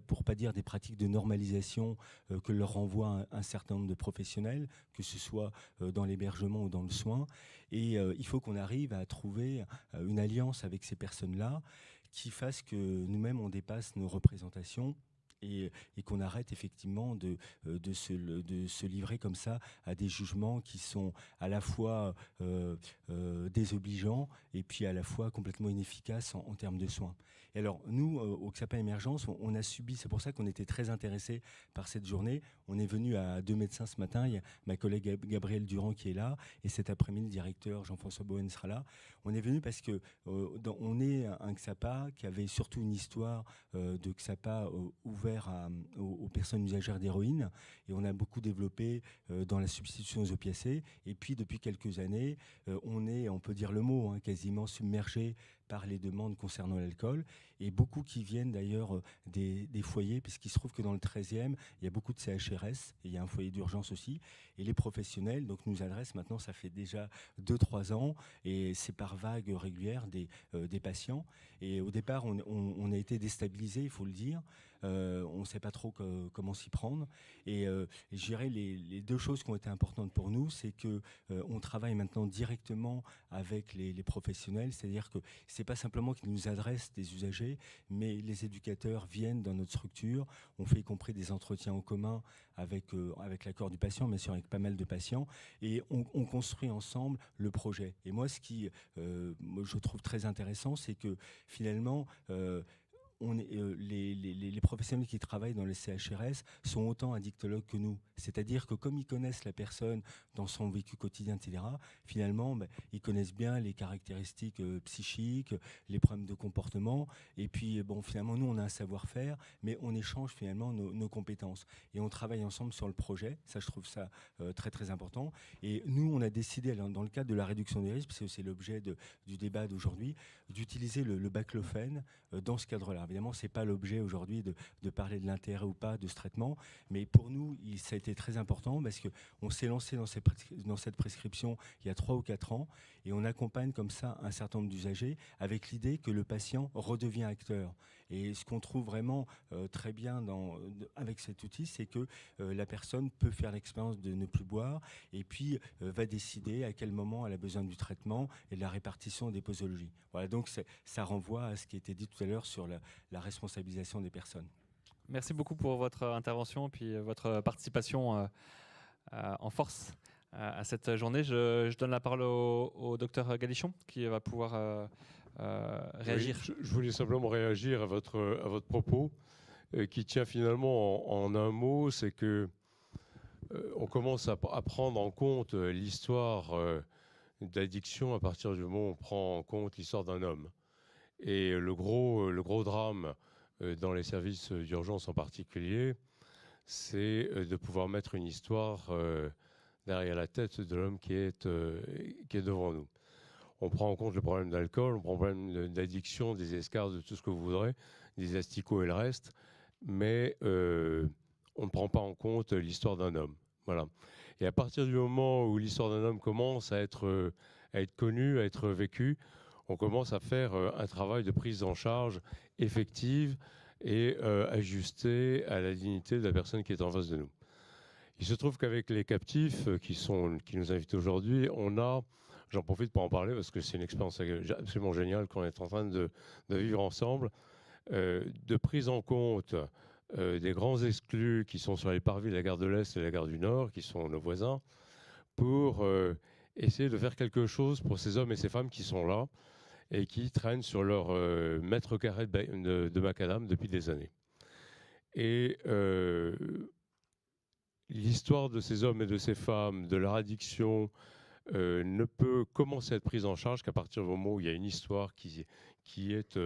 pour pas dire des pratiques de normalisation que leur renvoient un certain nombre de professionnels, que ce soit dans l'hébergement ou dans le soin. Et il faut qu'on arrive à trouver une alliance avec ces personnes-là qui fasse que nous-mêmes, on dépasse nos représentations et qu'on arrête effectivement de se livrer comme ça à des jugements qui sont à la fois désobligeants et puis à la fois complètement inefficaces en termes de soins. Et alors, nous, au XAPA Émergence, on a subi, c'est pour ça qu'on était très intéressés par cette journée. On est venu à 2 médecins ce matin, il y a ma collègue Gabrielle Durand qui est là, et cet après-midi, le directeur Jean-François Bohen sera là. On est venu parce qu'on est un XAPA qui avait surtout une histoire de XAPA ouvert ouvert aux personnes usagères d'héroïne et on a beaucoup développé dans la substitution aux opiacés. Et puis depuis quelques années, on peut dire le mot, quasiment submergé par les demandes concernant l'alcool, et beaucoup qui viennent d'ailleurs des foyers, puisqu'il se trouve que dans le 13e, il y a beaucoup de CHRS, et il y a un foyer d'urgence aussi, et les professionnels donc, nous adressent maintenant, ça fait déjà 2-3 ans, et c'est par vagues régulières des patients. Et au départ, on a été déstabilisés, il faut le dire. On ne sait pas trop comment s'y prendre. Et je dirais les deux choses qui ont été importantes pour nous, c'est que on travaille maintenant directement avec les professionnels, c'est-à-dire que c'est pas simplement qu'ils nous adressent des usagers, mais les éducateurs viennent dans notre structure. On fait y compris des entretiens en commun avec l'accord du patient, bien sûr avec pas mal de patients, et on construit ensemble le projet. Et moi, ce qui je trouve très intéressant, c'est que finalement les professionnels qui travaillent dans les CHRS sont autant addictologues que nous. C'est-à-dire que comme ils connaissent la personne dans son vécu quotidien, etc., finalement, ils connaissent bien les caractéristiques psychiques, les problèmes de comportement. Et puis, finalement, nous, on a un savoir-faire, mais on échange finalement nos compétences. Et on travaille ensemble sur le projet. Ça, je trouve ça très, très important. Et nous, on a décidé, dans le cadre de la réduction des risques, parce que c'est l'objet du débat d'aujourd'hui, d'utiliser le baclofène dans ce cadre-là. Évidemment, ce n'est pas l'objet aujourd'hui de parler de l'intérêt ou pas de ce traitement, mais pour nous, ça a été très important parce qu'on s'est lancé dans cette prescription il y a 3 ou 4 ans et on accompagne comme ça un certain nombre d'usagers avec l'idée que le patient redevient acteur. Et ce qu'on trouve vraiment très bien avec cet outil, c'est que la personne peut faire l'expérience de ne plus boire et puis va décider à quel moment elle a besoin du traitement et de la répartition des posologies. Voilà, donc ça renvoie à ce qui a été dit tout à l'heure sur la responsabilisation des personnes. Merci beaucoup pour votre intervention et puis votre participation en force à cette journée. Je donne la parole au docteur Galichon qui va pouvoir réagir. Oui, je voulais simplement réagir à votre propos qui tient finalement en un mot, c'est que on commence à prendre en compte l'histoire d'addiction à partir du moment où on prend en compte l'histoire d'un homme. Et le gros drame dans les services d'urgence en particulier, c'est de pouvoir mettre une histoire derrière la tête de l'homme qui est devant nous. On prend en compte le problème d'alcool, on prend le problème d'addiction, des escarres, de tout ce que vous voudrez, des asticots et le reste, mais on ne prend pas en compte l'histoire d'un homme. Voilà. Et à partir du moment où l'histoire d'un homme commence à être connue, à être vécue, on commence à faire un travail de prise en charge effective et ajustée à la dignité de la personne qui est en face de nous. Il se trouve qu'avec les captifs qui nous invitent aujourd'hui, j'en profite pour en parler parce que c'est une expérience absolument géniale qu'on est en train de vivre ensemble, de prise en compte des grands exclus qui sont sur les parvis de la gare de l'Est et de la gare du Nord, qui sont nos voisins, pour essayer de faire quelque chose pour ces hommes et ces femmes qui sont là et qui traînent sur leur mètre carré de macadam depuis des années. Et l'histoire de ces hommes et de ces femmes, de leur addiction, ne peut commencer à être prise en charge qu'à partir du moment où il y a une histoire qui est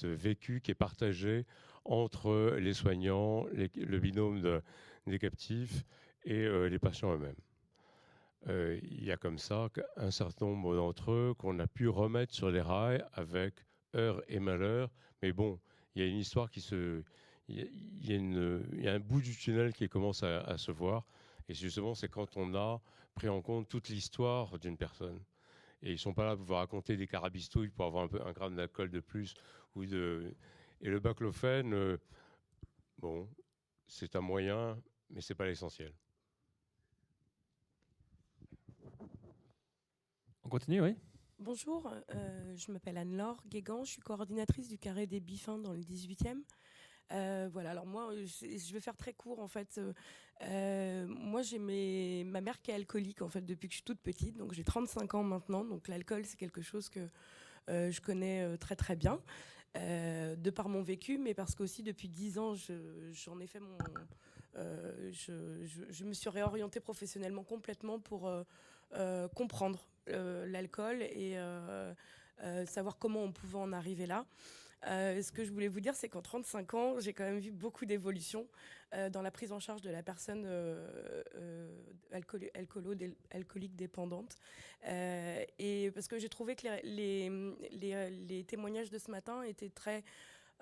vécue, qui est partagée entre les soignants, le binôme des captifs et les patients eux-mêmes. Il y a comme ça un certain nombre d'entre eux qu'on a pu remettre sur les rails avec heurts et malheurs. Mais bon, il y a une histoire il y a un bout du tunnel qui commence à se voir. Et justement, c'est quand on a pris en compte toute l'histoire d'une personne. Et ils ne sont pas là pour vous raconter des carabistouilles pour avoir un gramme d'alcool de plus. Et le baclofène, c'est un moyen, mais ce n'est pas l'essentiel. On continue, oui. Bonjour, je m'appelle Anne-Laure Guégan, je suis coordinatrice du Carré des Biffins dans le 18e. Voilà, alors moi, je vais faire très court en fait. Moi, j'ai ma mère qui est alcoolique en fait depuis que je suis toute petite, donc j'ai 35 ans maintenant. Donc l'alcool, c'est quelque chose que je connais très très bien, de par mon vécu, mais parce qu'aussi depuis 10 ans, j'en ai fait je me suis réorientée professionnellement complètement pour comprendre l'alcool et savoir comment on pouvait en arriver là. Ce que je voulais vous dire, c'est qu'en 35 ans, j'ai quand même vu beaucoup d'évolutions dans la prise en charge de la personne alcoolique dépendante. Et parce que j'ai trouvé que les témoignages de ce matin étaient très...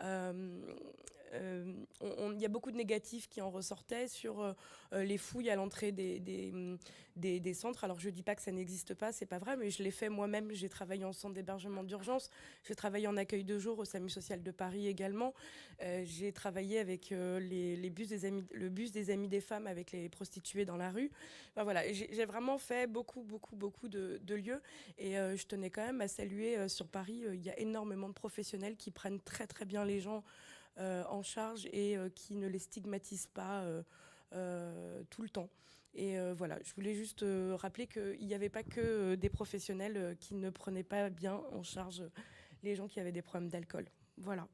il y a beaucoup de négatifs qui en ressortaient sur les fouilles à l'entrée des centres. Alors je ne dis pas que ça n'existe pas, c'est pas vrai, mais je l'ai fait moi-même. J'ai travaillé en centre d'hébergement d'urgence, j'ai travaillé en accueil de jour au SAMU social de Paris également. J'ai travaillé avec le bus des amis des femmes avec les prostituées dans la rue. Enfin, voilà, j'ai vraiment fait beaucoup de lieux, et je tenais quand même à saluer sur Paris, il y a énormément de professionnels qui prennent très très bien les gens en charge et qui ne les stigmatisent pas tout le temps. Et voilà, je voulais juste rappeler qu'il n'y avait pas que des professionnels qui ne prenaient pas bien en charge les gens qui avaient des problèmes d'alcool. Voilà.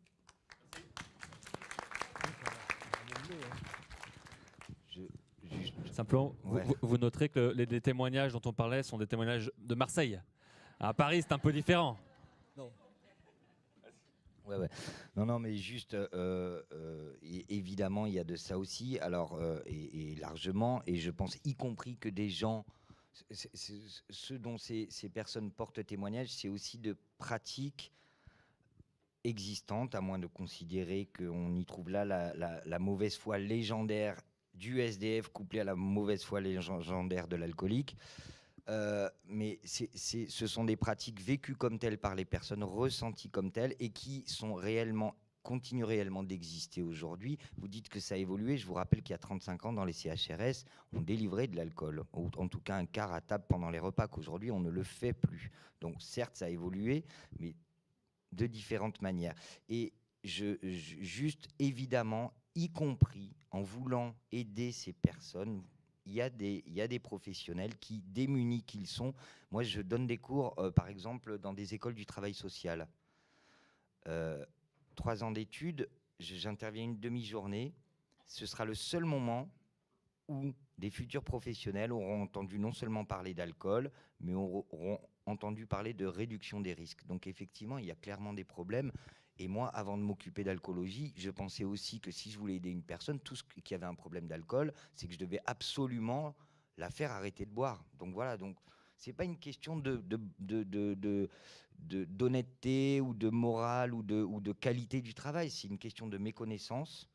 Simplement, Ouais. vous noterez que les témoignages dont on parlait sont des témoignages de Marseille. À Paris, c'est un peu différent. Ouais. Non, mais juste, évidemment, il y a de ça aussi, alors, et largement, et je pense y compris que des gens, ce dont ces personnes portent témoignage, c'est aussi de pratiques existantes, à moins de considérer qu'on y trouve là la mauvaise foi légendaire du SDF couplée à la mauvaise foi légendaire de l'alcoolique. Mais ce sont des pratiques vécues comme telles par les personnes, ressenties comme telles, et qui continuent réellement d'exister aujourd'hui. Vous dites que ça a évolué. Je vous rappelle qu'il y a 35 ans, dans les CHRS, on délivrait de l'alcool, ou en tout cas un quart à table pendant les repas, qu'aujourd'hui on ne le fait plus. Donc certes, ça a évolué, mais de différentes manières. Et juste évidemment, y compris en voulant aider ces personnes, il y a des professionnels qui, démunis qu'ils sont, moi je donne des cours, par exemple, dans des écoles du travail social. 3 ans d'études, j'interviens une demi-journée. Ce sera le seul moment où des futurs professionnels auront entendu non seulement parler d'alcool, mais auront entendu parler de réduction des risques. Donc effectivement, il y a clairement des problèmes. Et moi, avant de m'occuper d'alcoolologie, je pensais aussi que si je voulais aider une personne, qui avait un problème d'alcool, c'est que je devais absolument la faire arrêter de boire. Donc voilà, c'est pas une question d'honnêteté ou de morale ou de qualité du travail, c'est une question de méconnaissance.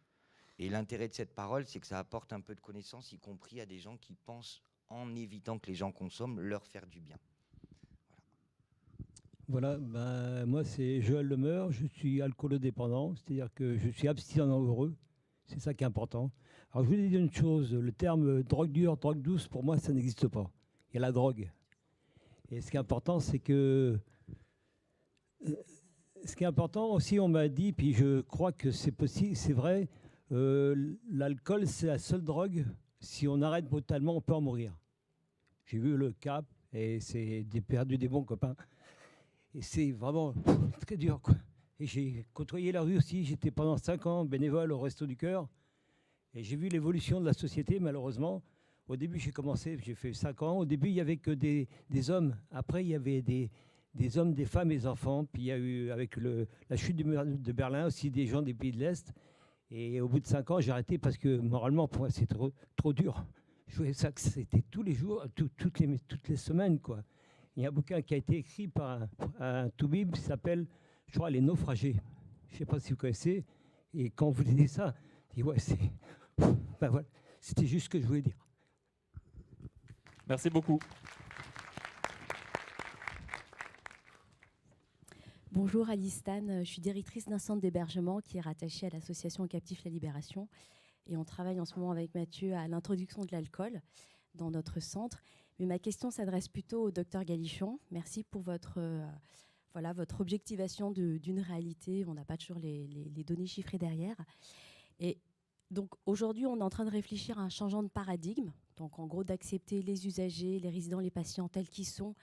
Et l'intérêt de cette parole, c'est que ça apporte un peu de connaissance, y compris à des gens qui pensent, en évitant que les gens consomment, leur faire du bien. Voilà, moi c'est Joël Lemeur, je suis alcoolodépendant, c'est-à-dire que je suis abstinent heureux, c'est ça qui est important. Alors je vous dis une chose, le terme drogue dure, drogue douce, pour moi ça n'existe pas. Il y a la drogue. Et ce qui est important, c'est que... Ce qui est important aussi, on m'a dit, puis je crois que c'est possible, c'est vrai, l'alcool c'est la seule drogue, si on arrête brutalement, on peut en mourir. J'ai vu le Cap et c'est perdu des bons copains. Et c'est vraiment très dur, quoi. Et j'ai côtoyé la rue aussi. J'étais pendant 5 ans bénévole au Resto du Cœur. Et j'ai vu l'évolution de la société, malheureusement. Au début, j'ai fait 5 ans. Au début, il n'y avait que des hommes. Après, il y avait des hommes, des femmes et des enfants. Puis il y a eu, avec la chute du mur de Berlin, aussi des gens des pays de l'Est. Et au bout de 5 ans, j'ai arrêté parce que moralement, pour moi, c'était trop dur. Je voyais ça que c'était tous les jours, toutes les semaines, quoi. Il y a un bouquin qui a été écrit par un toubib qui s'appelle, je crois, Les Naufragés. Je ne sais pas si vous connaissez. Et quand vous lisez ça, je dis, ouais, voilà. C'était juste ce que je voulais dire. Merci beaucoup. Bonjour Alice Stan, je suis directrice d'un centre d'hébergement qui est rattaché à l'association Captifs la Libération. Et on travaille en ce moment avec Mathieu à l'introduction de l'alcool dans notre centre. Mais ma question s'adresse plutôt au docteur Galichon. Merci pour votre objectivation d'une réalité. On n'a pas toujours les données chiffrées derrière. Et donc aujourd'hui, on est en train de réfléchir à un changement de paradigme. Donc en gros, d'accepter les usagers, les résidents, les patients tels qu'ils sont,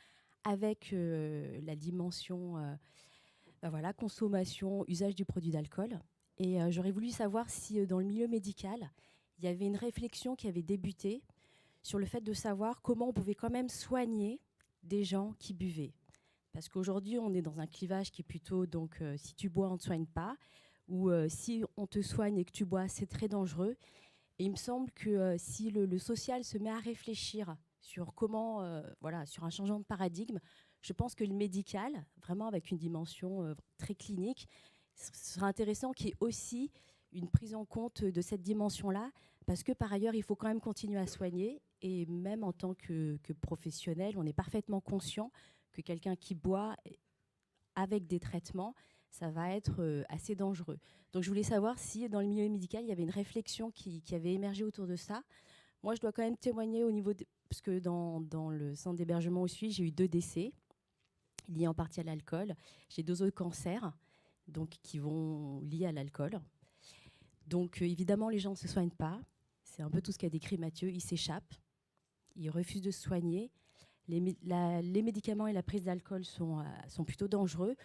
avec la dimension consommation, usage du produit d'alcool. Et j'aurais voulu savoir si dans le milieu médical, il y avait une réflexion qui avait débuté sur le fait de savoir comment on pouvait quand même soigner des gens qui buvaient. Parce qu'aujourd'hui, on est dans un clivage qui est plutôt, donc, si tu bois, on ne te soigne pas, ou si on te soigne et que tu bois, c'est très dangereux. Et il me semble que si le social se met à réfléchir sur comment, voilà, sur un changement de paradigme, je pense que le médical, vraiment avec une dimension très clinique, ce sera intéressant qu'il y ait aussi une prise en compte de cette dimension-là, parce que par ailleurs, il faut quand même continuer à soigner. Et même en tant que professionnel, on est parfaitement conscient que quelqu'un qui boit avec des traitements, ça va être assez dangereux. Donc je voulais savoir si dans le milieu médical, il y avait une réflexion qui avait émergé autour de ça. Moi, je dois quand même témoigner au niveau parce que dans le centre d'hébergement où je suis, j'ai eu 2 décès liés en partie à l'alcool. J'ai 2 autres cancers donc, qui vont liés à l'alcool. Donc évidemment, les gens ne se soignent pas. C'est un peu tout ce qu'a décrit Mathieu. Ils s'échappent, ils refusent de se soigner. Les médicaments et la prise d'alcool sont plutôt dangereux.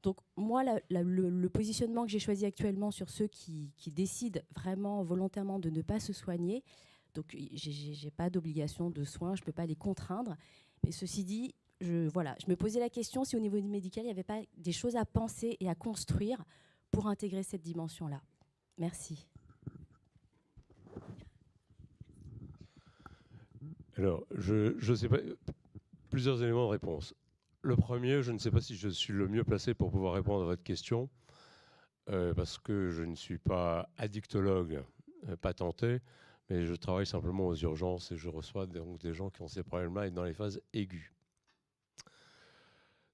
Donc moi, le positionnement que j'ai choisi actuellement sur ceux qui décident vraiment volontairement de ne pas se soigner, donc je n'ai pas d'obligation de soins, je ne peux pas les contraindre. Mais ceci dit, je me posais la question si au niveau du médical, il n'y avait pas des choses à penser et à construire pour intégrer cette dimension-là. Merci. Alors, je ne sais pas, plusieurs éléments de réponse. Le premier, je ne sais pas si je suis le mieux placé pour pouvoir répondre à votre question, parce que je ne suis pas addictologue patenté, mais je travaille simplement aux urgences et je reçois donc des gens qui ont ces problèmes-là et dans les phases aiguës.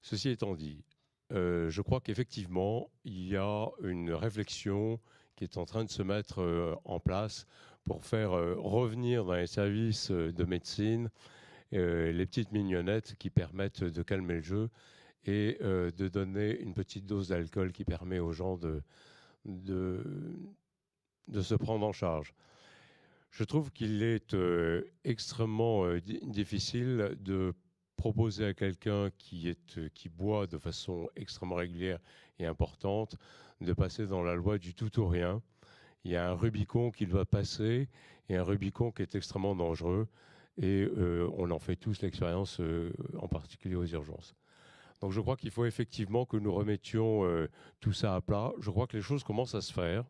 Ceci étant dit, je crois qu'effectivement, il y a une réflexion qui est en train de se mettre en place pour faire revenir dans les services de médecine les petites mignonnettes qui permettent de calmer le jeu et de donner une petite dose d'alcool qui permet aux gens de se prendre en charge. Je trouve qu'il est extrêmement difficile de proposer à quelqu'un qui boit de façon extrêmement régulière et importante de passer dans la loi du tout ou rien. Il y a un Rubicon qu'il doit passer et un Rubicon qui est extrêmement dangereux et on en fait tous l'expérience, en particulier aux urgences. Donc je crois qu'il faut effectivement que nous remettions tout ça à plat. Je crois que les choses commencent à se faire.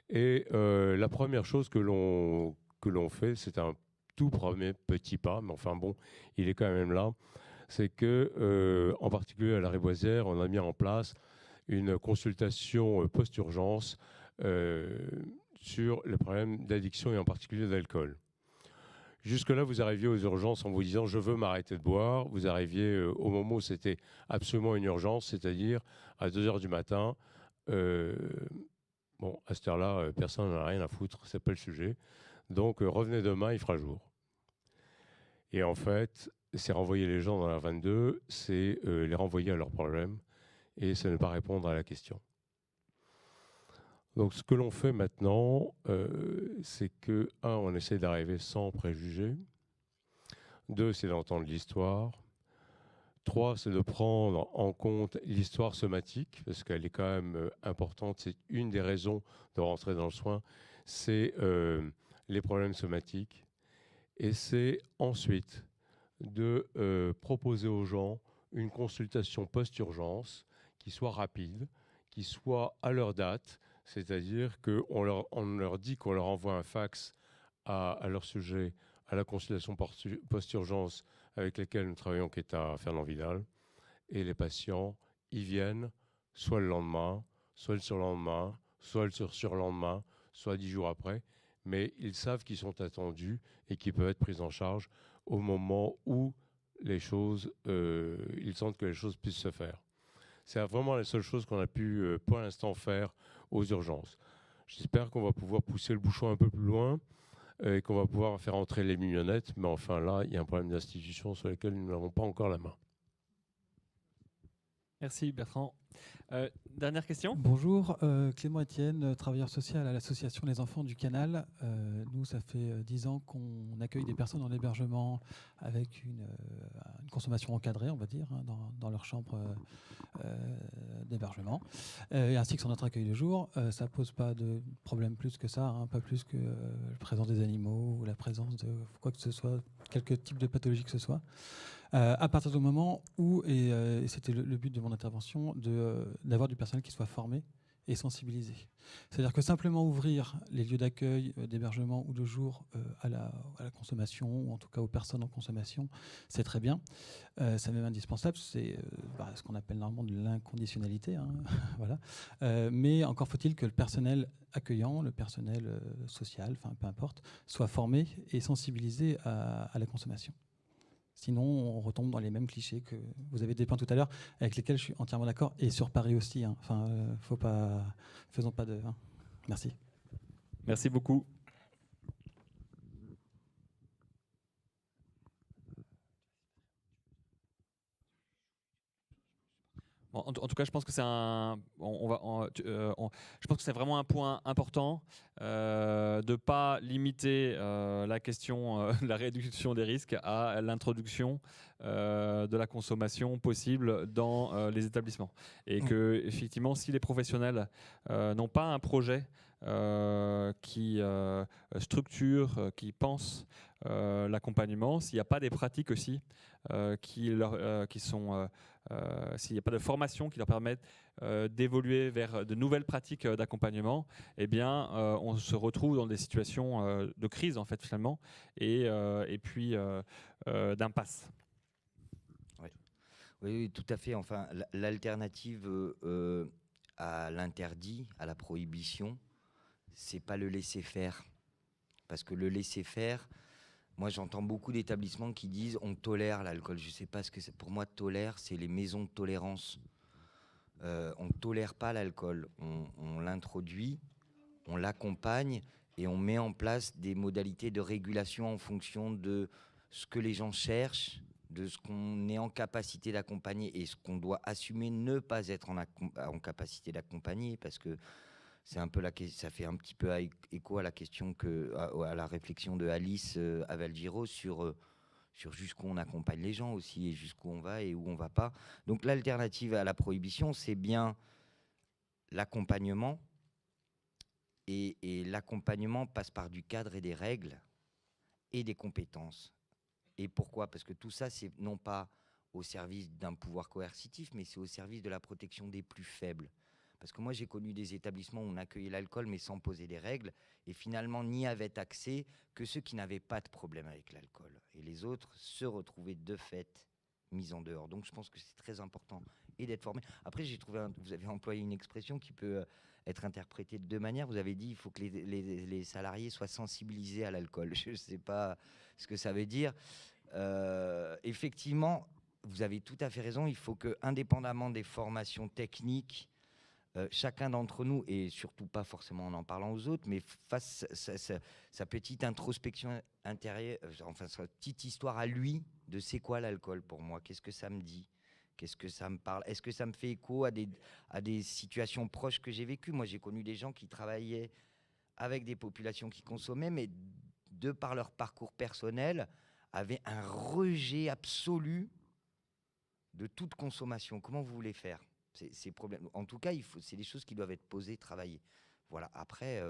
Et la première chose que l'on fait, c'est un tout premier petit pas, mais enfin bon, il est quand même là, c'est que, en particulier à la Rivoisière, on a mis en place une consultation post-urgence sur les problèmes d'addiction et en particulier d'alcool. Jusque-là, vous arriviez aux urgences en vous disant « je veux m'arrêter de boire ». Vous arriviez au moment où c'était absolument une urgence, c'est-à-dire à 2 heures du matin. Bon, à cette heure-là, personne n'en a rien à foutre, c'est pas le sujet. Donc, revenez demain, il fera jour. Et en fait, c'est renvoyer les gens dans la 22, c'est les renvoyer à leurs problèmes et c'est ne pas répondre à la question. Donc, ce que l'on fait maintenant, c'est que, 1, on essaie d'arriver sans préjugés. 2, c'est d'entendre l'histoire. 3, c'est de prendre en compte l'histoire somatique, parce qu'elle est quand même importante. C'est une des raisons de rentrer dans le soin, c'est les problèmes somatiques. Et c'est ensuite de proposer aux gens une consultation post-urgence qui soit rapide, qui soit à leur date, c'est-à-dire qu'on leur dit qu'on leur envoie un fax à leur sujet, à la consultation post-urgence avec lesquels nous travaillons, qui est à Fernand-Vidal, et les patients y viennent soit le lendemain, soit le surlendemain, soit le surlendemain, soit 10 jours après, mais ils savent qu'ils sont attendus et qu'ils peuvent être pris en charge au moment où ils sentent que les choses puissent se faire. C'est vraiment la seule chose qu'on a pu pour l'instant faire aux urgences. J'espère qu'on va pouvoir pousser le bouchon un peu plus loin et qu'on va pouvoir faire entrer les mignonnettes, mais enfin là, il y a un problème d'institution sur lequel nous n'avons pas encore la main. Merci Bertrand. Dernière question. Bonjour, Clément Etienne, travailleur social à l'association Les Enfants du Canal. Nous, ça fait 10 ans qu'on accueille des personnes en hébergement avec une consommation encadrée, on va dire, hein, dans leur chambre d'hébergement, ainsi que sur notre accueil de jour. Ça ne pose pas de problème plus que ça, hein, pas plus que la présence des animaux ou la présence de quoi que ce soit, quelque type de pathologie que ce soit. À partir du moment où, et c'était le but de mon intervention, d'avoir du personnel qui soit formé et sensibilisé. C'est-à-dire que simplement ouvrir les lieux d'accueil, d'hébergement ou de jour à la consommation, ou en tout cas aux personnes en consommation, c'est très bien. C'est même indispensable, c'est ce qu'on appelle normalement de l'inconditionnalité. Hein, voilà. Mais encore faut-il que le personnel accueillant, le personnel social, enfin peu importe, soit formé et sensibilisé à la consommation. Sinon, on retombe dans les mêmes clichés que vous avez dépeints tout à l'heure, avec lesquels je suis entièrement d'accord, et sur Paris aussi. Hein. Enfin, faisons pas de. Hein. Merci. Merci beaucoup. En tout cas, je pense que c'est je pense que c'est vraiment un point important de ne pas limiter la question de la réduction des risques à l'introduction de la consommation possible dans les établissements. Et que, effectivement, si les professionnels n'ont pas un projet qui structure, qui pense l'accompagnement, s'il n'y a pas des pratiques aussi qui sont s'il n'y a pas de formation qui leur permette d'évoluer vers de nouvelles pratiques d'accompagnement, eh bien, on se retrouve dans des situations de crise, en fait, finalement, et puis d'impasse. Oui, tout à fait. Enfin, l'alternative à l'interdit, à la prohibition, c'est pas le laisser-faire. Parce que le laisser-faire, moi, j'entends beaucoup d'établissements qui disent on tolère l'alcool. Je ne sais pas ce que c'est. Pour moi, tolère, c'est les maisons de tolérance. On ne tolère pas l'alcool. On l'introduit, on l'accompagne et on met en place des modalités de régulation en fonction de ce que les gens cherchent, de ce qu'on est en capacité d'accompagner et ce qu'on doit assumer ne pas être en capacité d'accompagner, parce que c'est un peu ça fait un petit peu écho à la question à la réflexion de Alice Aval-Giraud sur jusqu'où on accompagne les gens aussi et jusqu'où on va et où on va pas. Donc l'alternative à la prohibition, c'est bien l'accompagnement, et l'accompagnement passe par du cadre et des règles et des compétences. Et pourquoi ? Parce que tout ça, c'est non pas au service d'un pouvoir coercitif, mais c'est au service de la protection des plus faibles. Parce que moi, j'ai connu des établissements où on accueillait l'alcool, mais sans poser des règles, et finalement n'y avaient accès que ceux qui n'avaient pas de problème avec l'alcool. Et les autres se retrouvaient de fait mis en dehors. Donc je pense que c'est très important et d'être formé. Après, vous avez employé une expression qui peut être interprétée de deux manières. Vous avez dit qu'il faut que les salariés soient sensibilisés à l'alcool. Je ne sais pas ce que ça veut dire. Effectivement, vous avez tout à fait raison. Il faut que, indépendamment des formations techniques, chacun d'entre nous, et surtout pas forcément en parlant aux autres, mais fasse sa petite introspection intérieure, enfin sa petite histoire à lui de c'est quoi l'alcool pour moi, qu'est-ce que ça me dit, qu'est-ce que ça me parle, est-ce que ça me fait écho à des situations proches que j'ai vécues. Moi, j'ai connu des gens qui travaillaient avec des populations qui consommaient, mais de par leur parcours personnel, avaient un rejet absolu de toute consommation. Comment vous voulez faire ? Ces problèmes. En tout cas, c'est des choses qui doivent être posées, travaillées. Voilà. Après,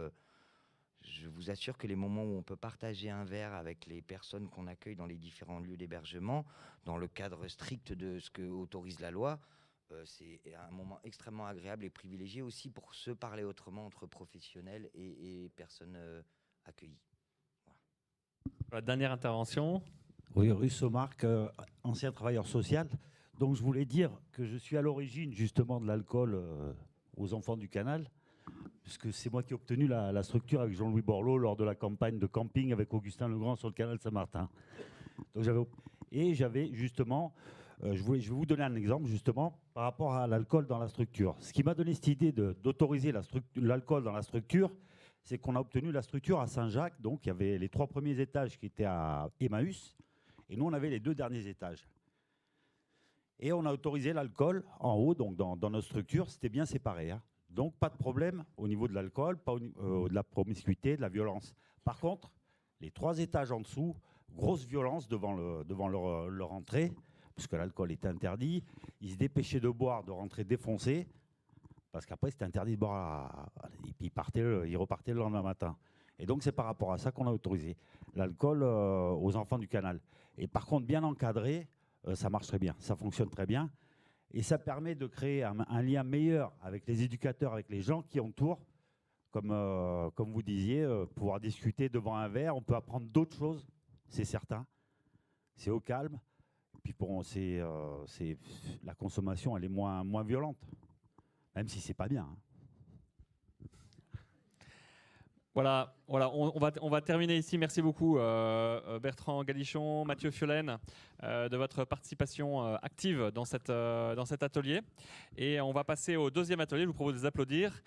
je vous assure que les moments où on peut partager un verre avec les personnes qu'on accueille dans les différents lieux d'hébergement, dans le cadre strict de ce que autorise la loi, c'est un moment extrêmement agréable et privilégié aussi pour se parler autrement entre professionnels et personnes accueillies. Voilà. La dernière intervention. Oui, Russo Marc, ancien travailleur social. Donc je voulais dire que je suis à l'origine justement de l'alcool aux enfants du canal, puisque c'est moi qui ai obtenu la structure avec Jean-Louis Borloo lors de la campagne de camping avec Augustin Legrand sur le canal Saint-Martin. Donc j'avais justement, je vais vous donner un exemple justement par rapport à l'alcool dans la structure. Ce qui m'a donné cette idée d'autoriser l'alcool dans la structure, c'est qu'on a obtenu la structure à Saint-Jacques. Donc il y avait les 3 premiers étages qui étaient à Emmaüs, et nous on avait les 2 derniers étages. Et on a autorisé l'alcool en haut, donc dans notre structure, c'était bien séparé. Hein. Donc pas de problème au niveau de l'alcool, pas de la promiscuité, de la violence. Par contre, les 3 étages en dessous, grosse violence devant leur entrée, puisque l'alcool était interdit. Ils se dépêchaient de boire, de rentrer défoncés, parce qu'après c'était interdit de boire. Et puis ils repartaient le lendemain matin. Et donc c'est par rapport à ça qu'on a autorisé l'alcool aux enfants du canal. Et par contre, bien encadré, ça marche très bien, ça fonctionne très bien. Et ça permet de créer un lien meilleur avec les éducateurs, avec les gens qui entourent. Comme vous disiez, pouvoir discuter devant un verre, on peut apprendre d'autres choses, c'est certain. C'est au calme. Et puis la consommation, elle est moins violente, même si c'est pas bien. Hein. Voilà, on va terminer ici. Merci beaucoup Bertrand Galichon, Mathieu Fiolaine de votre participation active dans cet atelier. Et on va passer au deuxième atelier. Je vous propose de les applaudir.